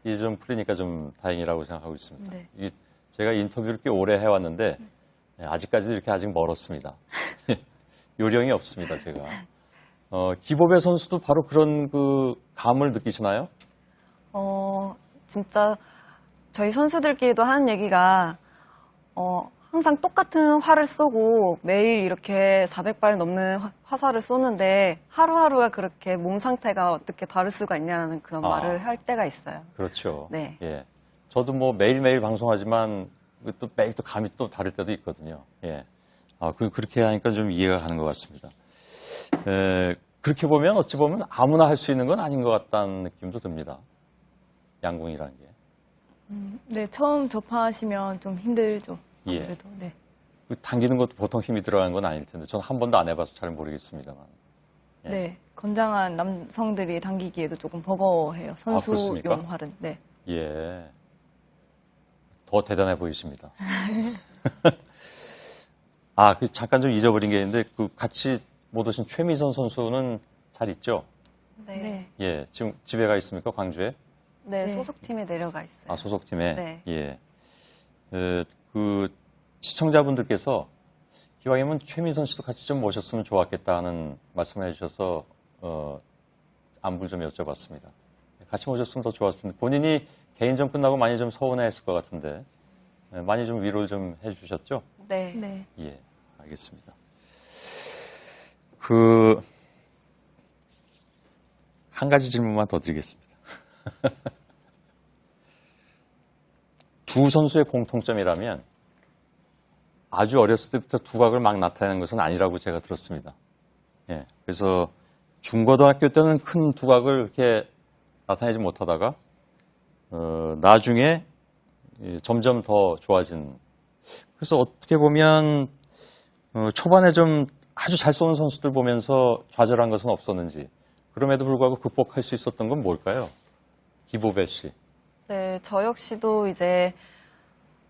A: 이제 좀 풀리니까 좀 다행이라고 생각하고 있습니다.
F: 네.
A: 이게 제가 인터뷰를 꽤 오래 해왔는데 아직까지도 이렇게 아직 멀었습니다. 요령이 없습니다, 제가. 기보배 선수도 바로 그런 감을 느끼시나요?
E: 진짜 저희 선수들끼리도 하는 얘기가 항상 똑같은 활을 쏘고 매일 이렇게 400발 넘는 화살을 쏘는데 하루하루가 그렇게 몸 상태가 어떻게 다를 수가 있냐는 그런 말을 할 때가 있어요.
A: 그렇죠.
E: 네.
A: 예. 저도 뭐 매일매일 방송하지만 또 매일 또 감이 또 다를 때도 있거든요. 예. 그렇게 하니까 좀 이해가 가는 것 같습니다. 그렇게 보면 어찌 보면 아무나 할 수 있는 건 아닌 것 같다는 느낌도 듭니다. 양궁이라는 게.
F: 네, 처음 접하시면 좀 힘들죠.
A: 예.
F: 아무래도. 네.
A: 당기는 것도 보통 힘이 들어가는 건 아닐 텐데 저는 한 번도 안 해봐서 잘 모르겠습니다만. 예.
F: 네. 건장한 남성들이 당기기에도 조금 버거워해요. 선수용
A: 그렇습니까?
F: 활은. 네.
A: 예. 더 대단해 보이십니다. 잠깐 좀 잊어버린 게 있는데 같이 못 오신 최미선 선수는 잘 있죠?
E: 네.
F: 네.
A: 예. 지금 집에 가 있습니까? 광주에?
E: 네, 소속팀에 내려가 있어요.
A: 아, 소속팀에?
E: 네.
A: 예. 그, 시청자분들께서 기왕이면 최민선 씨도 같이 좀 모셨으면 좋았겠다 하는 말씀을 해주셔서, 안부를 좀 여쭤봤습니다. 같이 모셨으면 더 좋았을 텐데, 본인이 개인전 끝나고 많이 좀 서운해 했을 것 같은데, 많이 좀 위로를 좀 해주셨죠?
E: 네.
F: 네.
A: 예, 알겠습니다. 한 가지 질문만 더 드리겠습니다. 두 선수의 공통점이라면 아주 어렸을 때부터 두각을 막 나타내는 것은 아니라고 제가 들었습니다. 예, 그래서 중고등학교 때는 큰 두각을 이렇게 나타내지 못하다가 나중에 점점 더 좋아진. 그래서 어떻게 보면 초반에 좀 아주 잘 쏘는 선수들 보면서 좌절한 것은 없었는지, 그럼에도 불구하고 극복할 수 있었던 건 뭘까요? 기보배 씨.
E: 네, 저 역시도 이제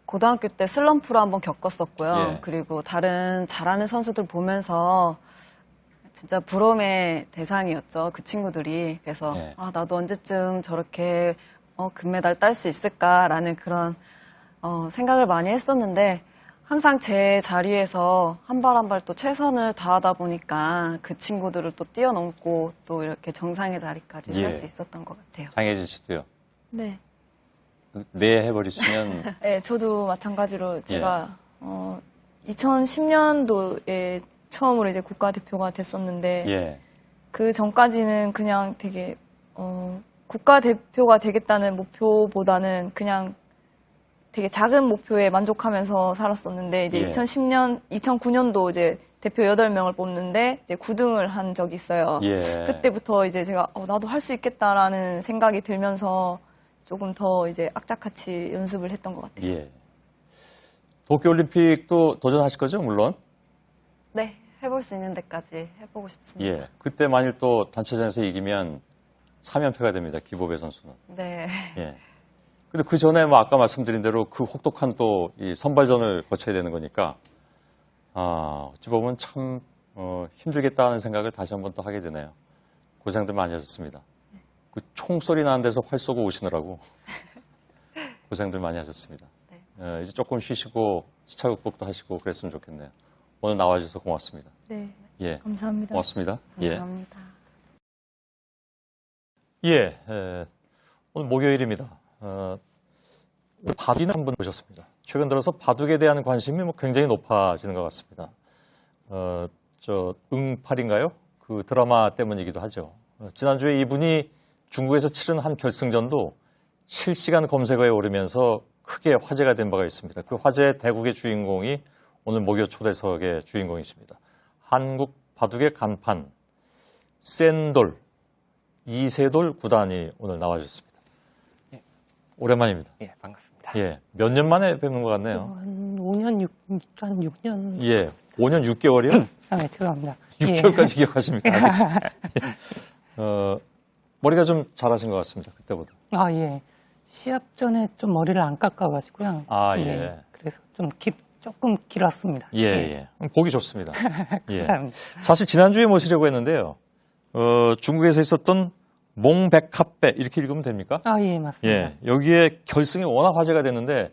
E: 고등학교 때 슬럼프를 한번 겪었었고요.
A: 예.
E: 그리고 다른 잘하는 선수들 보면서 진짜 부러움의 대상이었죠. 그 친구들이. 그래서
A: 예.
E: 아, 나도 언제쯤 저렇게 금메달 딸 수 있을까라는 그런 생각을 많이 했었는데, 항상 제 자리에서 한 발 한 발 또 최선을 다하다 보니까 그 친구들을 또 뛰어넘고 또 이렇게 정상의 자리까지
A: 예.
E: 설 수 있었던 것 같아요.
A: 장혜진 씨도요.
F: 네.
A: 네 해버리시면
F: 네, 저도 마찬가지로 제가 2010년도에 처음으로 이제 국가대표가 됐었는데
A: 예,
F: 그 전까지는 그냥 되게 국가대표가 되겠다는 목표보다는 그냥 되게 작은 목표에 만족하면서 살았었는데 이제
A: 예.
F: 2009년도 이제 대표 8명을 뽑는데 이제 9등을 한 적이 있어요.
A: 예.
F: 그때부터 이제 제가 나도 할 수 있겠다라는 생각이 들면서 조금 더 이제 악착같이 연습을 했던 것 같아요.
A: 예. 도쿄올림픽도 도전하실 거죠, 물론?
E: 네, 해볼 수 있는 데까지 해보고 싶습니다.
A: 예. 그때 만일 또 단체전에서 이기면 3연패가 됩니다, 기보배 선수는.
E: 네.
A: 예. 근데 그 전에 뭐 아까 말씀드린 대로 그 혹독한 또 이 선발전을 거쳐야 되는 거니까, 어찌 보면 참, 힘들겠다 하는 생각을 다시 한번 또 하게 되네요. 고생들 많이 하셨습니다. 그 총소리 나는 데서 활 쏘고 오시느라고 고생들 많이 하셨습니다. 이제 조금 쉬시고 시차 극복도 하시고 그랬으면 좋겠네요. 오늘 나와주셔서 고맙습니다.
F: 네,
A: 예.
F: 감사합니다.
A: 고맙습니다.
E: 감사합니다.
A: 예. 오늘 목요일입니다. 바둑이는 한 분 보셨습니다. 최근 들어서 바둑에 대한 관심이 굉장히 높아지는 것 같습니다. 응팔인가요? 그 드라마 때문이기도 하죠. 지난주에 이분이 중국에서 치른 한 결승전도 실시간 검색어에 오르면서 크게 화제가 된 바가 있습니다. 그 화제의 대국의 주인공이 오늘 목요 초대석의 주인공이십니다. 한국 바둑의 간판 센돌 이세돌 구단이 오늘 나와주셨습니다.
G: 예.
A: 오랜만입니다.
G: 예, 반갑습니다.
A: 예, 몇 년 만에 뵙는 것 같네요.
G: 한 5년, 한 6년.
A: 예, 5년 6개월이요?
G: 아, 네, 죄송합니다.
A: 6개월까지 기억하십니까? 알겠습니다. 예. 머리가 좀 잘하신 것 같습니다. 그때보다.
G: 아, 예. 시합 전에 좀 머리를 안 깎아가지고요.
A: 아, 예.
G: 그래서 조금 길었습니다.
A: 예, 예. 보기 좋습니다. 예.
G: 감사합니다.
A: 사실 지난주에 모시려고 했는데요. 중국에서 있었던 몽백합배 이렇게 읽으면 됩니까?
G: 아, 예, 맞습니다.
A: 예. 여기에 결승이 워낙 화제가 됐는데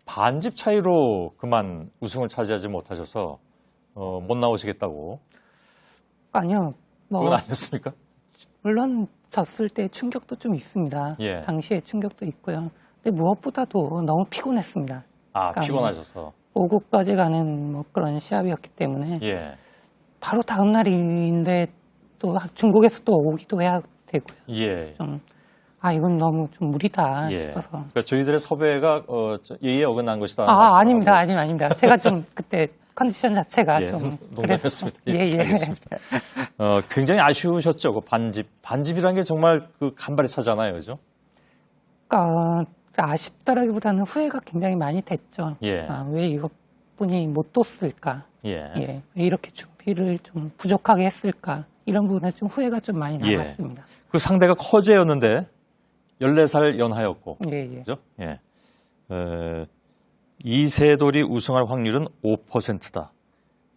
A: 반집 차이로 그만 우승을 차지하지 못하셔서 못 나오시겠다고.
G: 아니요.
A: 그건 아니었습니까?
G: 물론 졌을 때 충격도 좀 있습니다.
A: 예.
G: 당시에 충격도 있고요. 근데 무엇보다도 너무 피곤했습니다.
A: 아,
G: 그러니까
A: 피곤하셔서.
G: 5국까지 가는 뭐 그런 시합이었기 때문에
A: 예.
G: 바로 다음 날인데 또 중국에서 또 오기도 해야 되고요.
A: 예.
G: 이건 너무 좀 무리다
A: 예.
G: 싶어서.
A: 그러니까 저희들의 섭외가 예의에 어긋난 것이다.
G: 아닙니다. 아닙니다. 제가 좀 그때 컨디션 자체가
A: 예,
G: 좀
A: 농담했습니다.
G: 예, 예.
A: 알겠습니다. 굉장히 아쉬우셨죠. 그 반집이라는 게 정말 그 간발의 차잖아요, 그죠?
G: 그러니까 아쉽다라기보다는 후회가 굉장히 많이 됐죠.
A: 예.
G: 왜 이것뿐이 못 뒀을까?
A: 예.
G: 왜 이렇게 준비를 좀 부족하게 했을까? 이런 부분에 좀 후회가 좀 많이
A: 예.
G: 남았습니다.
A: 그 상대가 커제였는데 14살 연하였고,
G: 예, 예.
A: 그죠? 예. 이세돌이 우승할 확률은 5%다.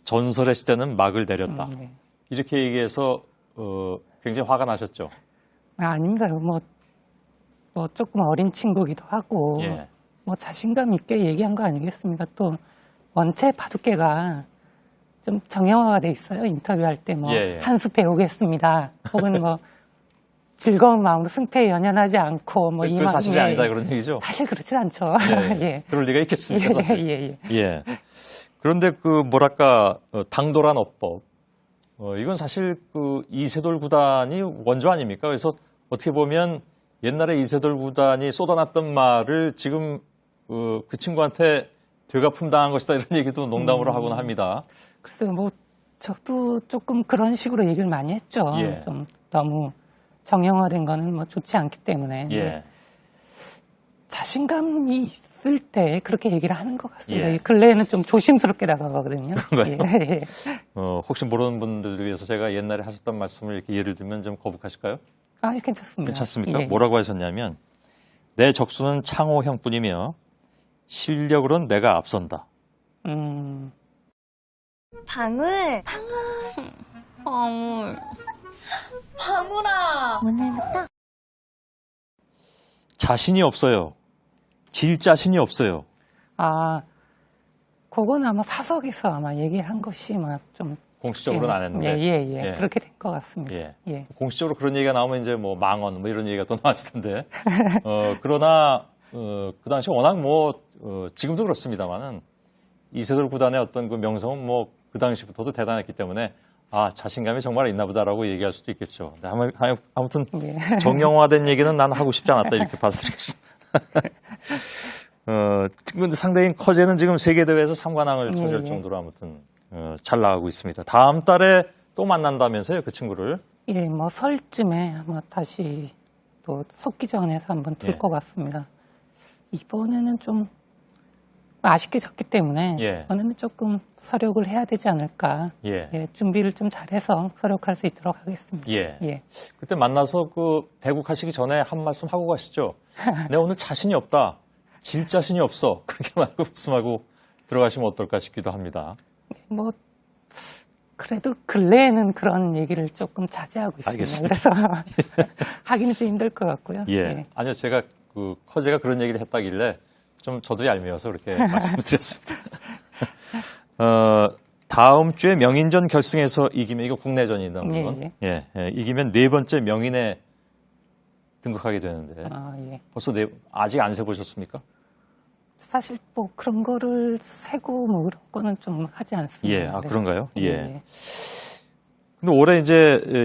A: 전설의 시대는 막을 내렸다.
G: 예.
A: 이렇게 얘기해서 굉장히 화가 나셨죠.
G: 아닙니다. 뭐 뭐 조금 어린 친구기도 하고
A: 예.
G: 뭐 자신감 있게 얘기한 거 아니겠습니까? 또 원체 바둑계가 좀 정형화가 돼 있어요. 인터뷰할 때 뭐
A: 예, 예.
G: 한 수 배우겠습니다. 혹은 뭐 즐거운 마음으로 승패에 연연하지 않고 뭐
A: 그게 사실이
G: 이만큼의-
A: 아니다 그런 얘기죠.
G: 사실 그렇진 않죠.
A: 예,
G: 예.
A: 그럴 리가 있겠습니까? 사실.
G: 예.
A: 예. 그런데 그 뭐랄까 당돌한 어법 이건 사실 그 이세돌 구단이 원조 아닙니까? 그래서 어떻게 보면 옛날에 이세돌 구단이 쏟아놨던 말을 지금 그 친구한테 되갚음 당한 것이다 이런 얘기도 농담으로 하곤 합니다.
G: 글쎄요, 뭐 저도 조금 그런 식으로 얘기를 많이 했죠.
A: 예.
G: 좀 너무 정형화된 거는 뭐 좋지 않기 때문에.
A: 예.
G: 자신감이 있을 때 그렇게 얘기를 하는 것 같습니다.
A: 예.
G: 이 근래에는 좀 조심스럽게 다가가거든요.
A: 그런가요?
G: 예.
A: 혹시 모르는 분들을 위해서 제가 옛날에 하셨던 말씀을 이렇게 예를 들면 좀 거북하실까요?
G: 아, 괜찮습니다.
A: 괜찮습니까?
G: 예.
A: 뭐라고 하셨냐면 내 적수는 창호 형뿐이며 실력으로는 내가 앞선다.
C: 방울. 방울아. 오늘부터
A: 자신이 없어요. 질 자신이 없어요.
G: 아, 그건 아마 사석에서 아마 얘기를 한 것이 좀
A: 공식적으로는 안 했는데.
G: 예.
A: 예.
G: 그렇게 된 것 같습니다.
A: 예.
G: 예.
A: 공식적으로 그런 얘기가 나오면 이제 뭐 망언 뭐 이런 얘기가 또 나왔을 텐데. 그러나 그 당시 워낙 지금도 그렇습니다만은 이세돌 구단의 어떤 그 명성은 뭐 그 당시부터도 대단했기 때문에 자신감이 정말 있나 보다라고 얘기할 수도 있겠죠. 아무튼
G: 예.
A: 정형화된 얘기는 난 하고 싶지 않았다 이렇게 받아들이겠습니다. 근데 상대인 커제는 지금 세계대회에서 3관왕을 차지할
G: 예.
A: 정도로 아무튼 잘 나가고 있습니다. 다음 달에 또 만난다면서요, 그 친구를?
G: 예, 뭐 설쯤에 아마 다시 또 속기전에서 한번 둘
A: 예.
G: 것 같습니다. 이번에는 좀 아쉽게 졌기 때문에
A: 예.
G: 이번에는 조금 서력을 해야 되지 않을까.
A: 예.
G: 예, 준비를 좀 잘해서 서력할 수 있도록 하겠습니다.
A: 예.
G: 예.
A: 그때 만나서 그 대국하시기 전에 한 말씀 하고 가시죠. 내가 오늘 자신이 없다. 질 자신이 없어. 그렇게 말고 말씀하고 들어가시면 어떨까 싶기도 합니다.
G: 뭐 그래도 근래에는 그런 얘기를 조금 자제하고 있습니다.
A: 알겠습니다.
G: 그래서 하기는 좀 힘들 것 같고요.
A: 예. 아니요, 제가 커제가 그런 얘기를 했다길래 좀 저도 얄미워서 그렇게 말씀을 드렸습니다. 다음 주에 명인전 결승에서 이기면, 이거 국내전이다, 물론. 예. 이기면 4번째 명인에 등극하게 되는데.
G: 예.
A: 벌써 아직 안 세보셨습니까?
G: 사실 뭐 그런 거를 세고 뭐 그런 거는 좀 하지 않습니다.
A: 예.
G: 그래서.
A: 그런가요? 예. 근데 올해 이제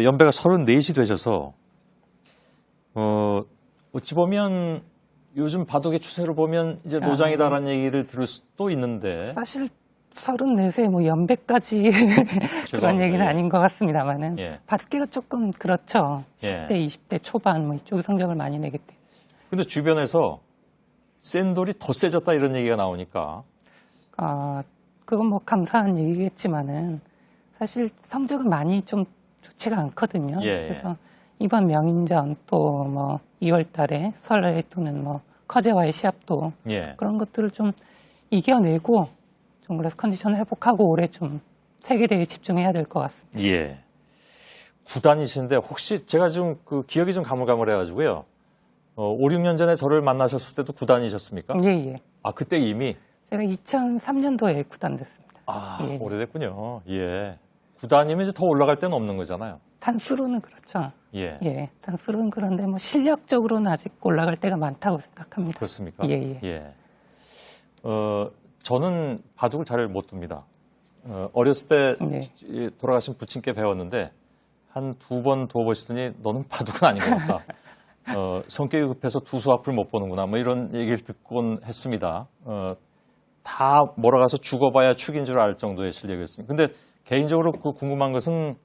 A: 연배가 34이 되셔서, 어찌 보면 요즘 바둑의 추세를 보면 이제 노장이다라는 얘기를 들을 수도 있는데.
G: 사실 34세 뭐 연배까지 그런
A: 죄송합니다.
G: 얘기는
A: 예.
G: 아닌 것 같습니다만은
A: 예.
G: 바둑계가 조금 그렇죠.
A: 예.
G: 10대, 20대 초반 뭐 이쪽 성적을 많이 내기 때문에.
A: 근데 주변에서 센 돌이 더 세졌다 이런 얘기가 나오니까.
G: 그건 뭐 감사한 얘기겠지만은 사실 성적은 많이 좀 좋지가 않거든요.
A: 예.
G: 그래서 이번 명인전 또 뭐 2월 달에 설날에 두는 뭐 커제와의 시합도
A: 예.
G: 그런 것들을 좀 이겨내고 좀 그래서 컨디션 회복하고 올해 좀 세계대회에 집중해야 될 것 같습니다.
A: 예. 구단이신데 혹시 제가 좀 그 기억이 좀 가물가물해가지고요. 5, 6년 전에 저를 만나셨을 때도 구단이셨습니까?
G: 예.
A: 그때 이미?
G: 제가 2003년도에 구단됐습니다. 예.
A: 오래됐군요. 예. 구단이면 이제 더 올라갈 데는 없는 거잖아요.
G: 단수로는 그렇죠.
A: 예.
G: 예. 단수로는 그런데 뭐 실력적으로는 아직 올라갈 때가 많다고 생각합니다.
A: 그렇습니까?
G: 예.
A: 저는 바둑을 잘 못 둡니다. 어렸을 때
G: 네.
A: 돌아가신 부친께 배웠는데 한 2번 두어보시더니 너는 바둑은 아닌 것 같다. 성격이 급해서 두수 앞을 못 보는구나. 뭐 이런 얘기를 듣곤 했습니다. 다 몰아가서 죽어봐야 축인 줄 알 정도의 실력이었습니다. 근데 개인적으로 궁금한 것은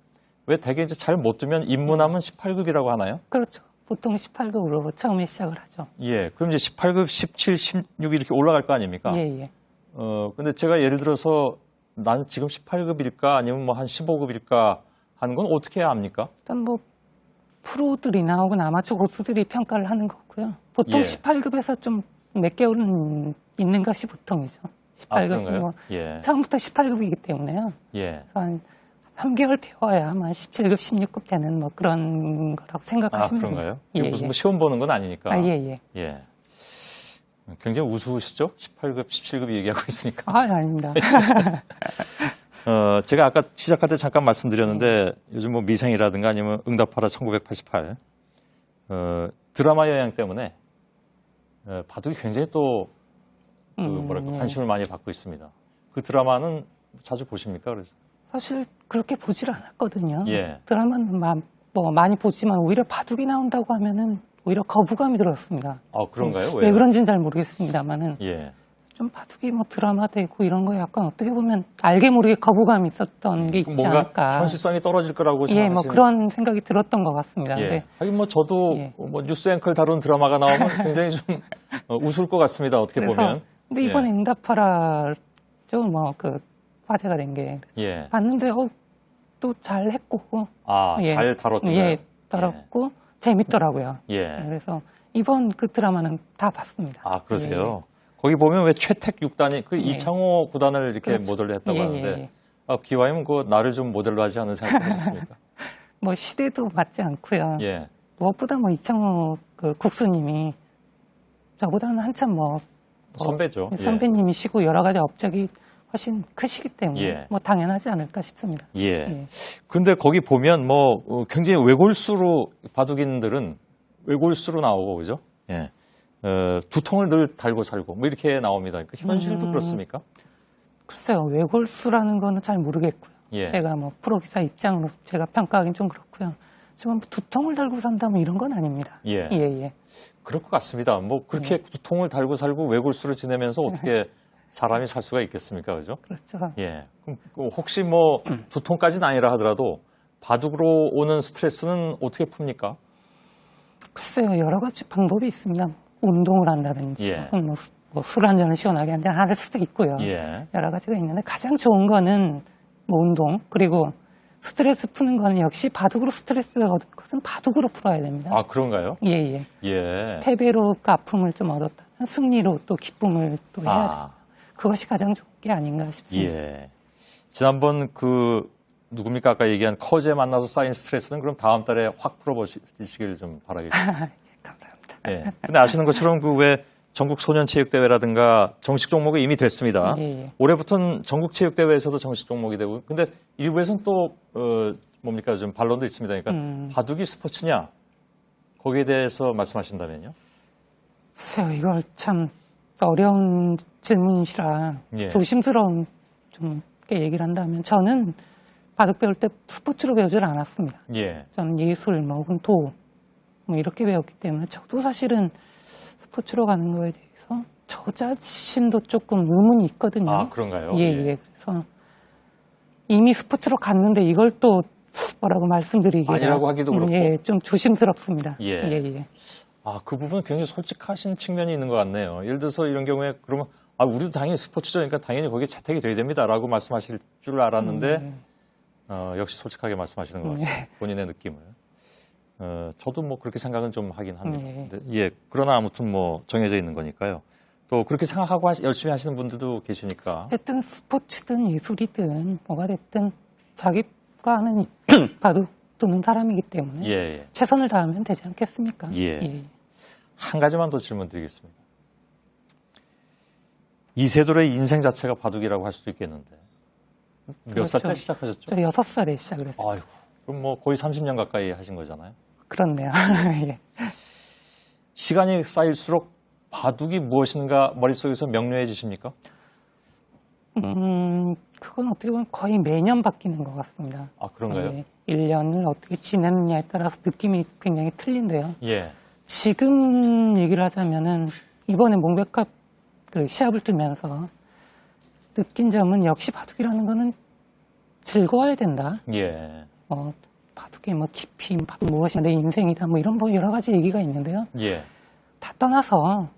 A: 왜 대개 이제 잘 못 두면 입문하면 18급이라고 하나요?
G: 그렇죠. 보통 18급으로 처음에 시작을 하죠.
A: 예. 그럼 이제 18급, 17, 16 이렇게 올라갈 거 아닙니까?
G: 예.
A: 근데 제가 예를 들어서 난 지금 18급일까 아니면 뭐 한 15급일까 하는 건 어떻게 해야 합니까?
G: 일단 뭐 프로들이나 혹은 아마추어 고수들이 평가를 하는 거고요. 보통
A: 예.
G: 18급에서 좀 몇 개월은 있는 것이 보통이죠. 18급
A: 그런가요?
G: 뭐
A: 예.
G: 처음부터 18급이기 때문에요.
A: 예.
G: 그래서 한 3개월 배워야 아마 17급, 16급 되는 뭐 그런 거라고
A: 아,
G: 생각하시면
A: 그런가요?
G: 예,
A: 이게 무슨
G: 예.
A: 뭐 시험 보는 건 아니니까.
G: 아, 예, 예.
A: 예. 굉장히 우스우시죠? 18급, 17급 얘기하고 있으니까.
G: 아, 아닙니다.
A: 제가 아까 시작할 때 잠깐 말씀드렸는데 요즘 뭐 미생이라든가 아니면 응답하라 1988 드라마 영향 때문에 바둑이 굉장히 또 뭐랄까
G: 예.
A: 관심을 많이 받고 있습니다. 그 드라마는 자주 보십니까? 그래서
G: 사실 그렇게 보질 않았거든요.
A: 예.
G: 드라마는 뭐 많이 보지만 오히려 바둑이 나온다고 하면은 오히려 거부감이 들었습니다.
A: 아 그런가요?
G: 왜
A: 왜요?
G: 그런지는 잘 모르겠습니다만은
A: 예.
G: 좀 바둑이 뭐 드라마 되고 이런 거에 약간 어떻게 보면 알게 모르게 거부감이 있었던 게 있지
A: 뭔가
G: 않을까.
A: 현실성이 떨어질 거라고
G: 예,
A: 생각하시는.
G: 뭐 그런 생각이 들었던 것 같습니다.
A: 예.
G: 근데
A: 하긴 뭐 저도
G: 예.
A: 뭐 뉴스 앵커를 다룬 드라마가 나오면 굉장히 좀 웃을 것 같습니다. 어떻게
G: 그래서
A: 보면.
G: 근데 이번에
A: 예.
G: 응답하라 좀 뭐 그 화제가 된 게
A: 예.
G: 봤는데 또 잘했고
A: 아,
G: 예.
A: 잘 다뤘던가요?
G: 예, 다뤘고 재밌더라고요.
A: 예.
G: 그래서 이번 그 드라마는 다 봤습니다.
A: 아, 그러세요? 거기 보면 왜 최택 6단이 그
G: 예.
A: 이창호 구단을 이렇게
G: 그렇죠.
A: 모델로 했다고
G: 예,
A: 하는데
G: 예.
A: 아, 기와이면 그 나를 좀 모델로 하지 않은 생각이 들었습니까?
G: 뭐 시대도 맞지 않고요.
A: 예.
G: 무엇보다 뭐 이창호 그 국수님이 저보다는 한참 뭐
A: 선배죠. 예.
G: 선배님이시고 여러 가지 업적이 훨씬 크시기 때문에
A: 예.
G: 뭐 당연하지 않을까 싶습니다.
A: 예.
G: 예.
A: 근데 거기 보면 뭐 굉장히 외골수로 바둑인들은 외골수로 나오고 그죠? 예. 두통을 늘 달고 살고 뭐 이렇게 나옵니다. 그 현실도 그렇습니까?
G: 글쎄요, 외골수라는 거는 잘 모르겠고요.
A: 예.
G: 제가 뭐 프로기사 입장으로 제가 평가하기는 좀 그렇고요. 지금 두통을 달고 산다 뭐 이런 건 아닙니다.
A: 예.
G: 예.
A: 그럴 것 같습니다. 뭐 그렇게 두통을 달고 살고 외골수를 지내면서 어떻게 사람이 살 수가 있겠습니까? 그죠?
G: 그렇죠.
A: 예. 그럼 혹시 뭐 두통까지는 아니라 하더라도 바둑으로 오는 스트레스는 어떻게 풉니까?
G: 글쎄요, 여러 가지 방법이 있습니다. 운동을 한다든지,
A: 예.
G: 혹은 뭐 술 한 잔을 시원하게 한잔 할 수도 있고요.
A: 예.
G: 여러 가지가 있는데 가장 좋은 거는 뭐 운동, 그리고 스트레스 푸는 거는 역시 바둑으로 스트레스 얻은 것은 바둑으로 풀어야 됩니다.
A: 아, 그런가요?
G: 예.
A: 예.
G: 패배로 그 아픔을 좀 얻었다면 승리로 또 기쁨을 또 해야 돼요.
A: 아,
G: 그것이 가장 좋은 게 아닌가 싶습니다.
A: 예. 지난번 누굽니까? 아까 얘기한 커즈에 만나서 쌓인 스트레스는 그럼 다음 달에 확 풀어보시길 좀 바라겠습니다.
G: 감사합니다.
A: 예. 근데 아시는 것처럼 그 왜 전국 소년체육대회라든가 정식 종목이 이미 됐습니다.
G: 예.
A: 올해부터는 전국체육대회에서도 정식 종목이 되고, 근데 일부에서는 또, 뭡니까? 좀 반론도 있습니다. 그러니까 바둑이 스포츠냐? 거기에 대해서 말씀하신다면요?
G: 글쎄요, 이걸 참 어려운 질문이시라
A: 예.
G: 조심스러운 좀 게 얘기를 한다면 저는 바둑 배울 때 스포츠로 배우질 않았습니다.
A: 예.
G: 저는 예술, 뭐 혹은 도, 뭐 이렇게 배웠기 때문에 저도 사실은 스포츠로 가는 거에 대해서 저 자신도 조금 의문이 있거든요.
A: 아, 그런가요?
G: 예. 그래서 이미 스포츠로 갔는데 이걸 또 뭐라고 말씀드리기가
A: 아니라고 하기도 그렇고.
G: 예, 좀 조심스럽습니다.
A: 예. 아, 그 부분은 굉장히 솔직하신 측면이 있는 것 같네요. 예를 들어서 이런 경우에 그러면 우리도 당연히 스포츠죠. 그러니까 당연히 거기에 채택이 돼야 됩니다라고 말씀하실 줄 알았는데 역시 솔직하게 말씀하시는 것 같습니다. 본인의 느낌을. 저도 뭐 그렇게 생각은 좀 하긴 합니다. 근데, 예. 그러나 아무튼 뭐 정해져 있는 거니까요. 또 그렇게 생각하고 열심히 하시는 분들도 계시니까.
G: 어쨌든 스포츠든 예술이든 뭐가 됐든 자기가 하는 바둑 두는 사람이기 때문에
A: 예.
G: 최선을 다하면 되지 않겠습니까?
A: 예. 한 가지만 더 질문 드리겠습니다. 이세돌의 인생 자체가 바둑이라고 할 수도 있겠는데. 몇 살 때
G: 그렇죠.
A: 시작하셨죠?
G: 저 6살에 시작을 했어요.
A: 아이고, 그럼 뭐 거의 30년 가까이 하신 거잖아요.
G: 그렇네요. 예.
A: 시간이 쌓일수록 바둑이 무엇인가 머릿속에서 명료해지십니까?
G: 그건 어떻게 보면 거의 매년 바뀌는 것 같습니다.
A: 아, 그런가요?
G: 예. 1년을 어떻게 지내느냐에 따라서 느낌이 굉장히 틀린데요.
A: 예.
G: 지금 얘기를 하자면은 이번에 몽백컵 그 시합을 두면서 느낀 점은 역시 바둑이라는 거는 즐거워야 된다.
A: 예.
G: 바둑의 뭐 깊이, 바둑 무엇이 내 인생이다, 뭐 이런 뭐 여러 가지 얘기가 있는데요.
A: 예.
G: 다 떠나서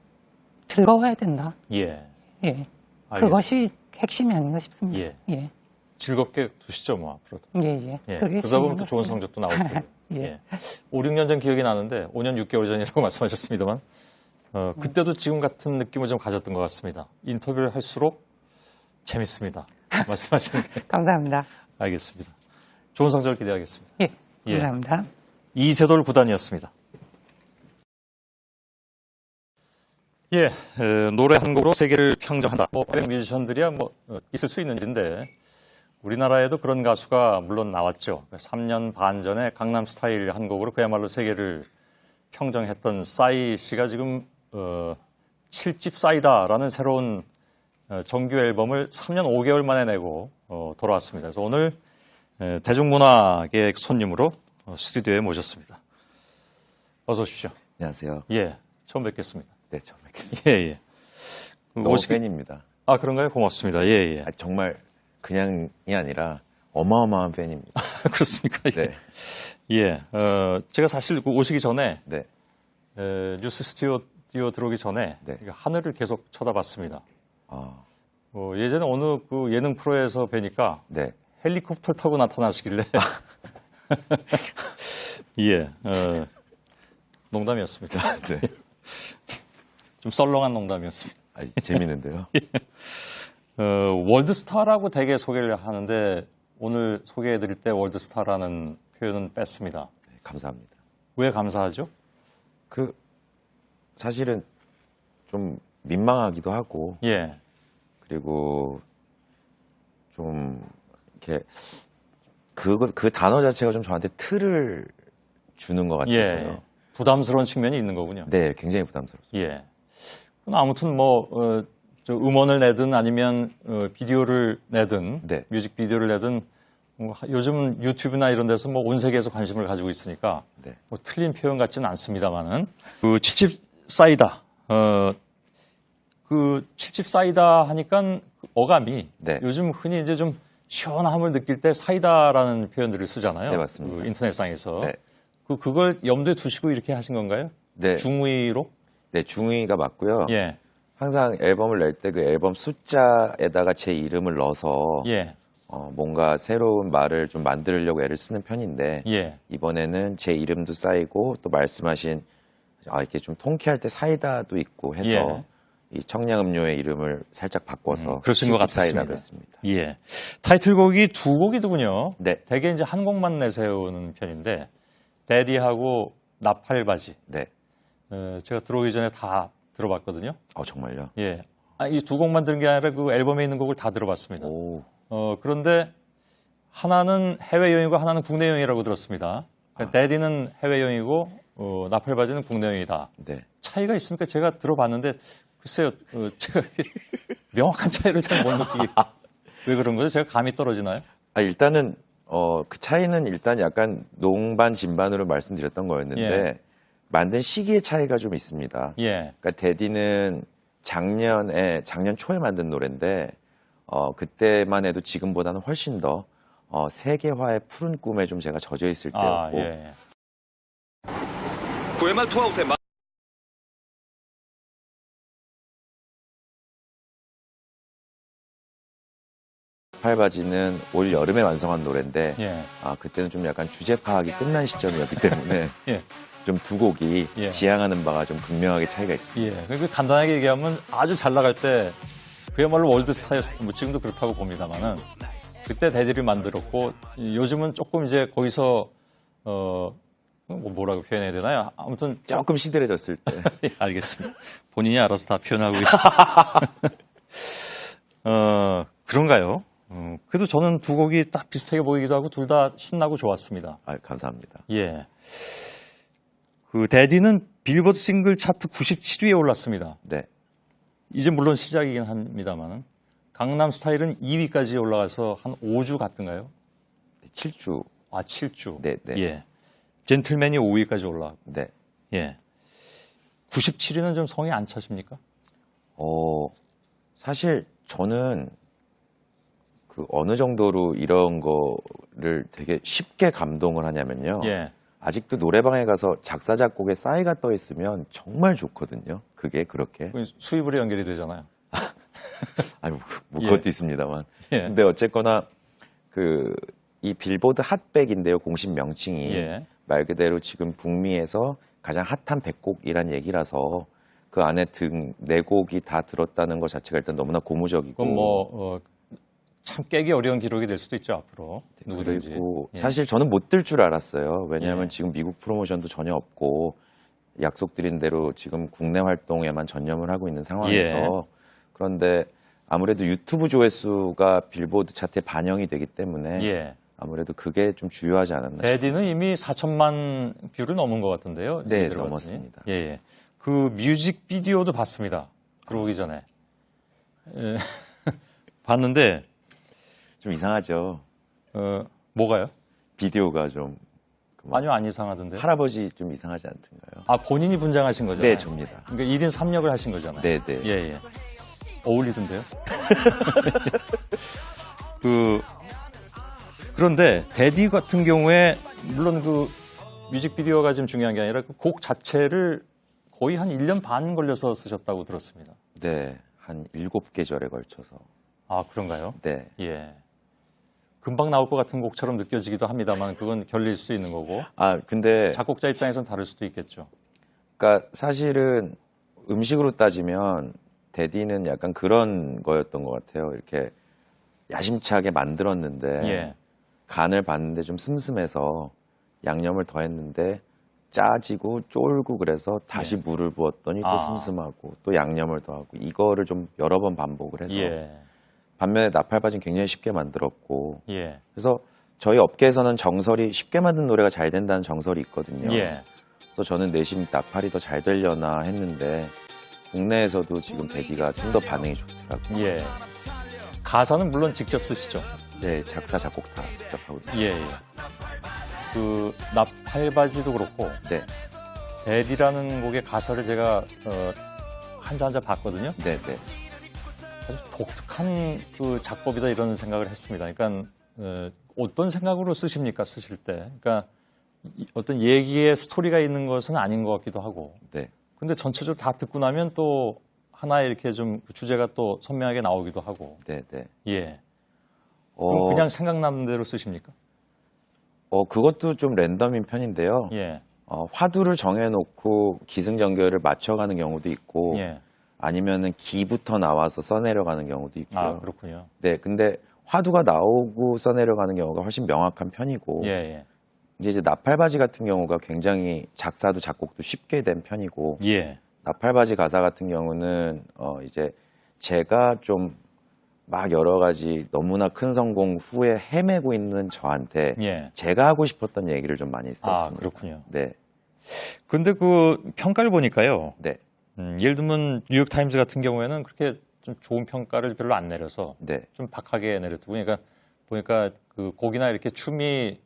G: 즐거워야 된다.
A: 예.
G: 예.
A: 알겠습니다.
G: 그것이 핵심이 아닌가 싶습니다.
A: 예. 즐겁게 두시죠, 뭐, 앞으로도.
G: 예.
A: 예.
G: 그게
A: 그러다 보면
G: 중요한
A: 또
G: 것
A: 좋은
G: 같아요.
A: 성적도 나올 거예요.
G: 예.
A: 5, 6년 전 기억이 나는데, 5년 6개월 전이라고 말씀하셨습니다만, 그때도 지금 같은 느낌을 좀 가졌던 것 같습니다. 인터뷰를 할수록 재밌습니다. 말씀하시는 게.
G: 감사합니다.
A: 알겠습니다. 좋은 성적을 기대하겠습니다.
G: 예,
A: 예.
G: 감사합니다.
A: 이세돌 구단이었습니다. 예, 노래 한 곡으로 세계를 평정한다. 뮤지션들이야 있을 수 있는 일인데 우리나라에도 그런 가수가 물론 나왔죠. 3년 반 전에 강남스타일 한 곡으로 그야말로 세계를 평정했던 싸이 씨가 지금 7집 싸이다라는 새로운 정규 앨범을 3년 5개월 만에 내고 돌아왔습니다. 그래서 오늘 대중문화계 손님으로 스튜디오에 모셨습니다. 어서 오십시오.
H: 안녕하세요.
A: 예, 처음 뵙겠습니다.
H: 네, 처음 뵙겠습니다.
A: 예, 예.
H: 너무 팬입니다.
A: 아, 그런가요? 고맙습니다. 예, 예.
H: 정말 그냥이 아니라 어마어마한 팬입니다.
A: 그렇습니까? 예.
H: 네.
A: 예. 제가 사실 오시기 전에
H: 네.
A: 뉴스 스튜디오 들어오기 전에
H: 네.
A: 하늘을 계속 쳐다봤습니다.
H: 아,
A: 예전에 어느 그 예능 프로에서 뵈니까
H: 네.
A: 헬리콥터 타고 나타나시길래 예, 농담이었습니다.
H: 네.
A: 좀 썰렁한 농담이었습니다.
H: 재밌는데요.
A: 월드스타라고 되게 소개를 하는데 오늘 소개해드릴 때 월드스타라는 표현은 뺐습니다.
H: 네, 감사합니다.
A: 왜 감사하죠?
H: 사실은 좀 민망하기도 하고,
A: 예,
H: 그리고 좀 이렇게 그 단어 자체가 좀 저한테 틀을 주는 것 같아서요.
A: 예, 부담스러운 측면이 있는 거군요.
H: 네, 굉장히 부담스럽습니다.
A: 예. 아무튼 저 음원을 내든 아니면 비디오를 내든
H: 네.
A: 뮤직비디오를 내든 요즘 유튜브나 이런 데서 온 세계에서 관심을 가지고 있으니까
H: 네.
A: 틀린 표현 같지는 않습니다만은 그 칠집 싸이다. 그 칠집 싸이다 하니까 어감이
H: 네.
A: 요즘 흔히 이제 좀 시원함을 느낄 때 사이다라는 표현들을 쓰잖아요.
H: 네, 맞습니다.
A: 그 인터넷상에서.
H: 네.
A: 그걸 염두에 두시고 이렇게 하신 건가요?
H: 네.
A: 중의로?
H: 네, 중의가 맞고요.
A: 예.
H: 항상 앨범을 낼 때 그 앨범 숫자에다가 제 이름을 넣어서
A: 예.
H: 뭔가 새로운 말을 좀 만들려고 애를 쓰는 편인데
A: 예.
H: 이번에는 제 이름도 쌓이고 또 말씀하신 이렇게 좀 통쾌할 때 사이다도 있고 해서
A: 예.
H: 이 청량음료의 이름을 살짝 바꿔서
A: 그러신 것
H: 칠집 사이다로
A: 같았습니다.
H: 했습니다.
A: 예. 타이틀곡이 두 곡이더군요.
H: 네.
A: 대개 이제 한 곡만 내세우는 편인데, 데디하고 나팔바지.
H: 네.
A: 제가 들어오기 전에 다 들어봤거든요.
H: 정말요?
A: 예. 이 두 곡만 들은 게 아니라 그 앨범에 있는 곡을 다 들어봤습니다.
H: 오.
A: 그런데 하나는 해외여행이고 하나는 국내여행이라고 들었습니다. 데디는 해외여행이고, 나팔바지는 국내여행이다.
H: 네.
A: 차이가 있습니까? 제가 들어봤는데, 글쎄요, 제가 명확한 차이를 잘 못 느끼게. 왜 그런 거죠? 제가 감이 떨어지나요?
H: 일단은 그 차이는 일단 약간 농반 진반으로 말씀드렸던 거였는데
A: 예.
H: 만든 시기의 차이가 좀 있습니다.
A: 예.
H: 그러니까 데디는 작년 초에 만든 노래인데 그때만 해도 지금보다는 훨씬 더 세계화의 푸른 꿈에 좀 제가 젖어 있을 때였고
A: 예.
D: 구회말 투아웃에
H: 팔바지는 올 여름에 완성한 노래인데
A: 예.
H: 그때는 좀 약간 주제 파악이 끝난 시점이었기 때문에
A: 예.
H: 좀 두 곡이
A: 예.
H: 지향하는 바가 좀 분명하게 차이가 있습니다.
A: 예. 그러니까 간단하게 얘기하면 아주 잘 나갈 때 그야말로 월드스타였고 지금도 그렇다고 봅니다만은 그때 데디를 만들었고 요즘은 조금 이제 거기서 뭐라고 표현해야 되나요? 아무튼
H: 조금 시들해졌을 때.
A: 예, 알겠습니다. 본인이 알아서 다 표현하고 계십니다. 그런가요? 그래도 저는 두 곡이 딱 비슷하게 보이기도 하고 둘 다 신나고 좋았습니다.
H: 감사합니다.
A: 예. 그 데디는 빌보드 싱글 차트 97위에 올랐습니다.
H: 네.
A: 이제 물론 시작이긴 합니다만 강남 스타일은 2위까지 올라가서 한 5주 갔던가요?
H: 7주.
A: 7주.
H: 네, 네.
A: 예. 젠틀맨이 5위까지 올라가고.
H: 네.
A: 예. 97위는 좀 성이 안 차십니까?
H: 사실 저는 어느 정도로 이런 거를 되게 쉽게 감동을 하냐면요.
A: 예.
H: 아직도 노래방에 가서 작사, 작곡에 싸이가 떠 있으면 정말 좋거든요. 그게 그렇게.
A: 수입으로 연결이 되잖아요.
H: 그것도
A: 예.
H: 있습니다만.
A: 예.
H: 근데 어쨌거나 이 빌보드 핫백인데요. 공식 명칭이.
A: 예.
H: 말 그대로 지금 북미에서 가장 핫한 100곡이란 얘기라서 그 안에 등 4곡이 다 들었다는 것 자체가 일단 너무나 고무적이고.
A: 그건 참 깨기 어려운 기록이 될 수도 있죠, 앞으로. 누구든지.
H: 그리고
A: 예.
H: 사실 저는 못 들 줄 알았어요. 왜냐하면
A: 예.
H: 지금 미국 프로모션도 전혀 없고 약속드린 대로 지금 국내 활동에만 전념을 하고 있는 상황에서
A: 예.
H: 그런데 아무래도 유튜브 조회수가 빌보드 차트에 반영이 되기 때문에
A: 예.
H: 아무래도 그게 좀 주요하지 않았나 싶습니다.
A: 데디는 이미 4천만 뷰를 넘은 것 같은데요.
H: 네,
A: 얘기 들어봤더니.
H: 넘었습니다.
A: 예, 예. 그 뮤직비디오도 봤습니다. 들어오기 전에. 예. 봤는데,
H: 좀 이상하죠.
A: 뭐가요?
H: 비디오가 좀
A: 아니요, 안 이상하던데.
H: 할아버지 좀 이상하지 않던가요?
A: 아, 본인이 분장하신 거잖아요.
H: 네, 접니다.
A: 그러니까 1인 3역을 하신 거잖아요.
H: 네, 네.
A: 예, 예. 어울리던데요? 그런데 데디 같은 경우에 물론 그 뮤직비디오가 좀 중요한 게 아니라 그 곡 자체를 거의 한 1년 반 걸려서 쓰셨다고 들었습니다.
H: 네, 한 7계절에 걸쳐서.
A: 아, 그런가요?
H: 네.
A: 예. 금방 나올 것 같은 곡처럼 느껴지기도 합니다만 그건 결릴 수 있는 거고
H: 아, 근데
A: 작곡자 입장에선 다를 수도 있겠죠.
H: 그러니까 사실은 음식으로 따지면 데디는 약간 그런 거였던 것 같아요. 이렇게 야심차게 만들었는데
A: 예.
H: 간을 봤는데 좀 슴슴해서 양념을 더했는데 짜지고 쫄고 그래서 다시 물을 부었더니 또
A: 아.
H: 슴슴하고 또 양념을 더하고 이거를 좀 여러 번 반복을 해서
A: 예.
H: 반면에 나팔바지는 굉장히 쉽게 만들었고
A: 예.
H: 그래서 저희 업계에서는 정설이 쉽게 만든 노래가 잘 된다는 정설이 있거든요.
A: 예.
H: 그래서 저는 내심 나팔이 더 잘 되려나 했는데 국내에서도 지금 데디가 좀 더 반응이 좋더라고요.
A: 예. 가사는 물론 직접 쓰시죠.
H: 네, 작사 작곡 다 직접 하고 있어요.
A: 예, 예. 그 나팔바지도 그렇고
H: 네,
A: 데디라는 곡의 가사를 제가 한자 한자 봤거든요.
H: 네, 네.
A: 아주 독특한 그 작법이다 이런 생각을 했습니다. 그러니까 어떤 생각으로 쓰십니까? 쓰실 때. 그러니까 어떤 얘기의 스토리가 있는 것은 아닌 것 같기도 하고.
H: 네.
A: 근데 전체적으로 다 듣고 나면 또 하나의 이렇게 좀 주제가 또 선명하게 나오기도 하고.
H: 네, 네.
A: 예. 그럼 그냥 생각나는 대로 쓰십니까?
H: 그것도 좀 랜덤인 편인데요.
A: 예.
H: 화두를 정해놓고 기승전결을 맞춰가는 경우도 있고,
A: 예.
H: 아니면은 기부터 나와서 써내려가는 경우도 있고요.
A: 아, 그렇군요.
H: 네, 근데 화두가 나오고 써내려가는 경우가 훨씬 명확한 편이고,
A: 예, 예.
H: 이제 나팔바지 같은 경우가 굉장히 작사도 작곡도 쉽게 된 편이고,
A: 예.
H: 나팔바지 가사 같은 경우는 이제 제가 좀 막 여러 가지 너무나 큰 성공 후에 헤매고 있는 저한테
A: 예.
H: 제가 하고 싶었던 얘기를 좀 많이 썼습니다.
A: 아, 그렇군요.
H: 네,
A: 근데 그 평가를 보니까요.
H: 네,
A: 예를 들면 뉴욕타임즈 같은 경우에는 그렇게 좀 좋은 평가를 별로 안 내려서
H: 네,
A: 좀 박하게 내려두고 그러니까 보니까 그 곡이나 이렇게 춤이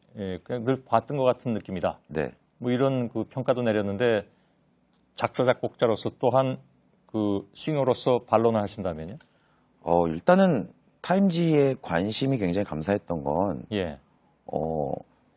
A: 그냥 늘 봤던 것 같은 느낌이다.
H: 네.
A: 뭐 이런 그 평가도 내렸는데 작사 작곡자로서 또한 그 싱어로서 반론을 하신다면요?
H: 일단은 타임지의 관심이 굉장히 감사했던 건
A: 예.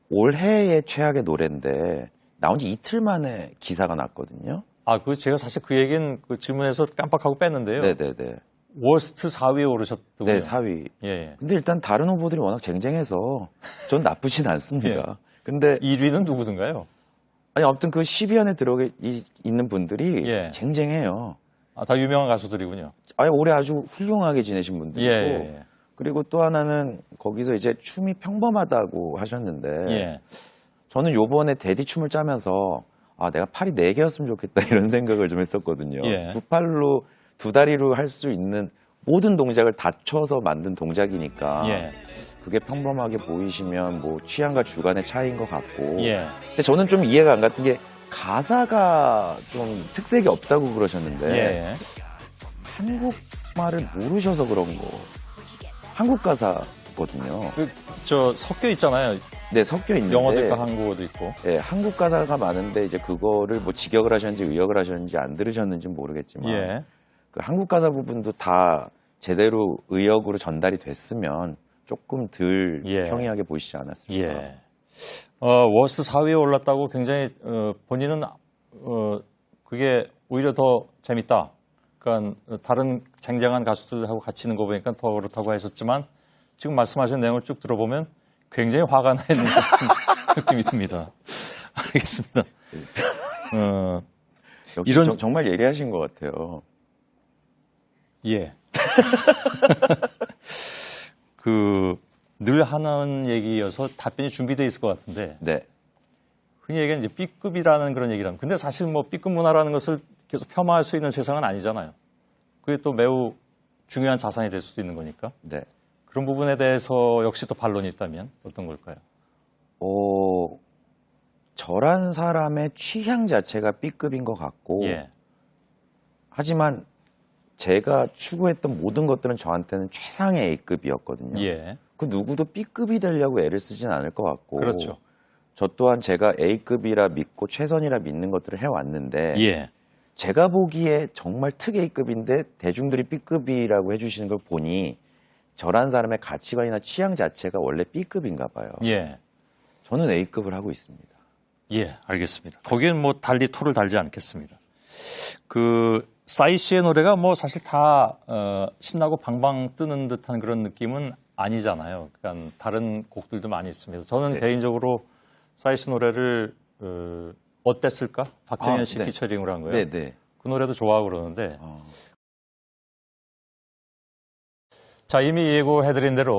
H: 올해의 최악의 노래인데 나온 지 이틀 만에 기사가 났거든요.
A: 아, 그 제가 사실 그 얘기는 그 질문에서 깜빡하고 뺐는데요.
H: 네, 네, 네.
A: 워스트 4위에 오르셨더군요.
H: 네, 4위.
A: 예, 예.
H: 근데 일단 다른 후보들이 워낙 쟁쟁해서 전 나쁘진 않습니다. 근데
A: 1위는 누구든가요?
H: 아니 아무튼 그 10위 안에 있는 분들이
A: 예.
H: 쟁쟁해요.
A: 아, 다 유명한 가수들이군요.
H: 아니 올해 아주 훌륭하게 지내신 분들이고
A: 예, 예, 예.
H: 그리고 또 하나는 거기서 이제 춤이 평범하다고 하셨는데
A: 예.
H: 저는 요번에 데디 춤을 짜면서 내가 팔이 4개였으면 좋겠다 이런 생각을 좀 했었거든요.
A: 예.
H: 두 팔로 두 다리로 할 수 있는 모든 동작을 갖춰서 만든 동작이니까
A: 예.
H: 그게 평범하게 보이시면 뭐 취향과 주관의 차이인 것 같고
A: 예.
H: 근데 저는 좀 이해가 안 갔던 게 가사가 좀 특색이 없다고 그러셨는데
A: 예.
H: 한국말을 모르셔서 그런 거 한국 가사거든요.
A: 저 섞여 있잖아요.
H: 네, 섞여 있는데
A: 영어도 있고 한국어도 있고.
H: 네, 한국 가사가 많은데 이제 그거를 뭐 직역을 하셨는지 의역을 하셨는지 안 들으셨는지는 모르겠지만
A: 예.
H: 그 한국 가사 부분도 다 제대로 의역으로 전달이 됐으면 조금 덜
A: 예.
H: 평이하게 보이시지 않았을까.
A: 예. 워스트 4위에 올랐다고 굉장히 본인은 그게 오히려 더 재밌다. 그러니까 다른 쟁쟁한 가수들하고 같이 있는 거 보니까 더 그렇다고 하셨지만 지금 말씀하신 내용을 쭉 들어보면 굉장히 화가 나 있는 것 같은 느낌이 듭니다. 알겠습니다.
H: 역시
A: 이런-
H: 정말 예리하신 것 같아요.
A: 예. 늘 하는 얘기여서 답변이 준비되어 있을 것 같은데
H: 네.
A: 흔히 얘기하는 이제 B급이라는 그런 얘기를 합니다. 근데 사실 뭐 B급 문화라는 것을 계속 폄하할 수 있는 세상은 아니잖아요. 그게 또 매우 중요한 자산이 될 수도 있는 거니까.
H: 네.
A: 그런 부분에 대해서 역시 또 반론이 있다면 어떤 걸까요?
H: 저란 사람의 취향 자체가 B급인 것 같고,
A: 예.
H: 하지만 제가 추구했던 모든 것들은 저한테는 최상의 A급이었거든요.
A: 예.
H: 그 누구도 B급이 되려고 애를 쓰진 않을 것 같고,
A: 그렇죠.
H: 저 또한 제가 A급이라 믿고 최선이라 믿는 것들을 해왔는데,
A: 예.
H: 제가 보기에 정말 특 A급인데 대중들이 B급이라고 해주시는 걸 보니 저란 사람의 가치관이나 취향 자체가 원래 B급인가 봐요.
A: 예.
H: 저는 A급을 하고 있습니다.
A: 예, 알겠습니다. 거기엔 뭐 달리 토를 달지 않겠습니다. 싸이 씨의 노래가 뭐 사실 다 신나고 방방 뜨는 듯한 그런 느낌은 아니잖아요. 그러니까 다른 곡들도 많이 있습니다. 저는
H: 네.
A: 개인적으로 싸이 씨 노래를 어땠을까? 박정현 씨
H: 네.
A: 피처링으로 한 거예요.
H: 네네.
A: 그 노래도 좋아하고 그러는데 자, 이미 예고해드린 대로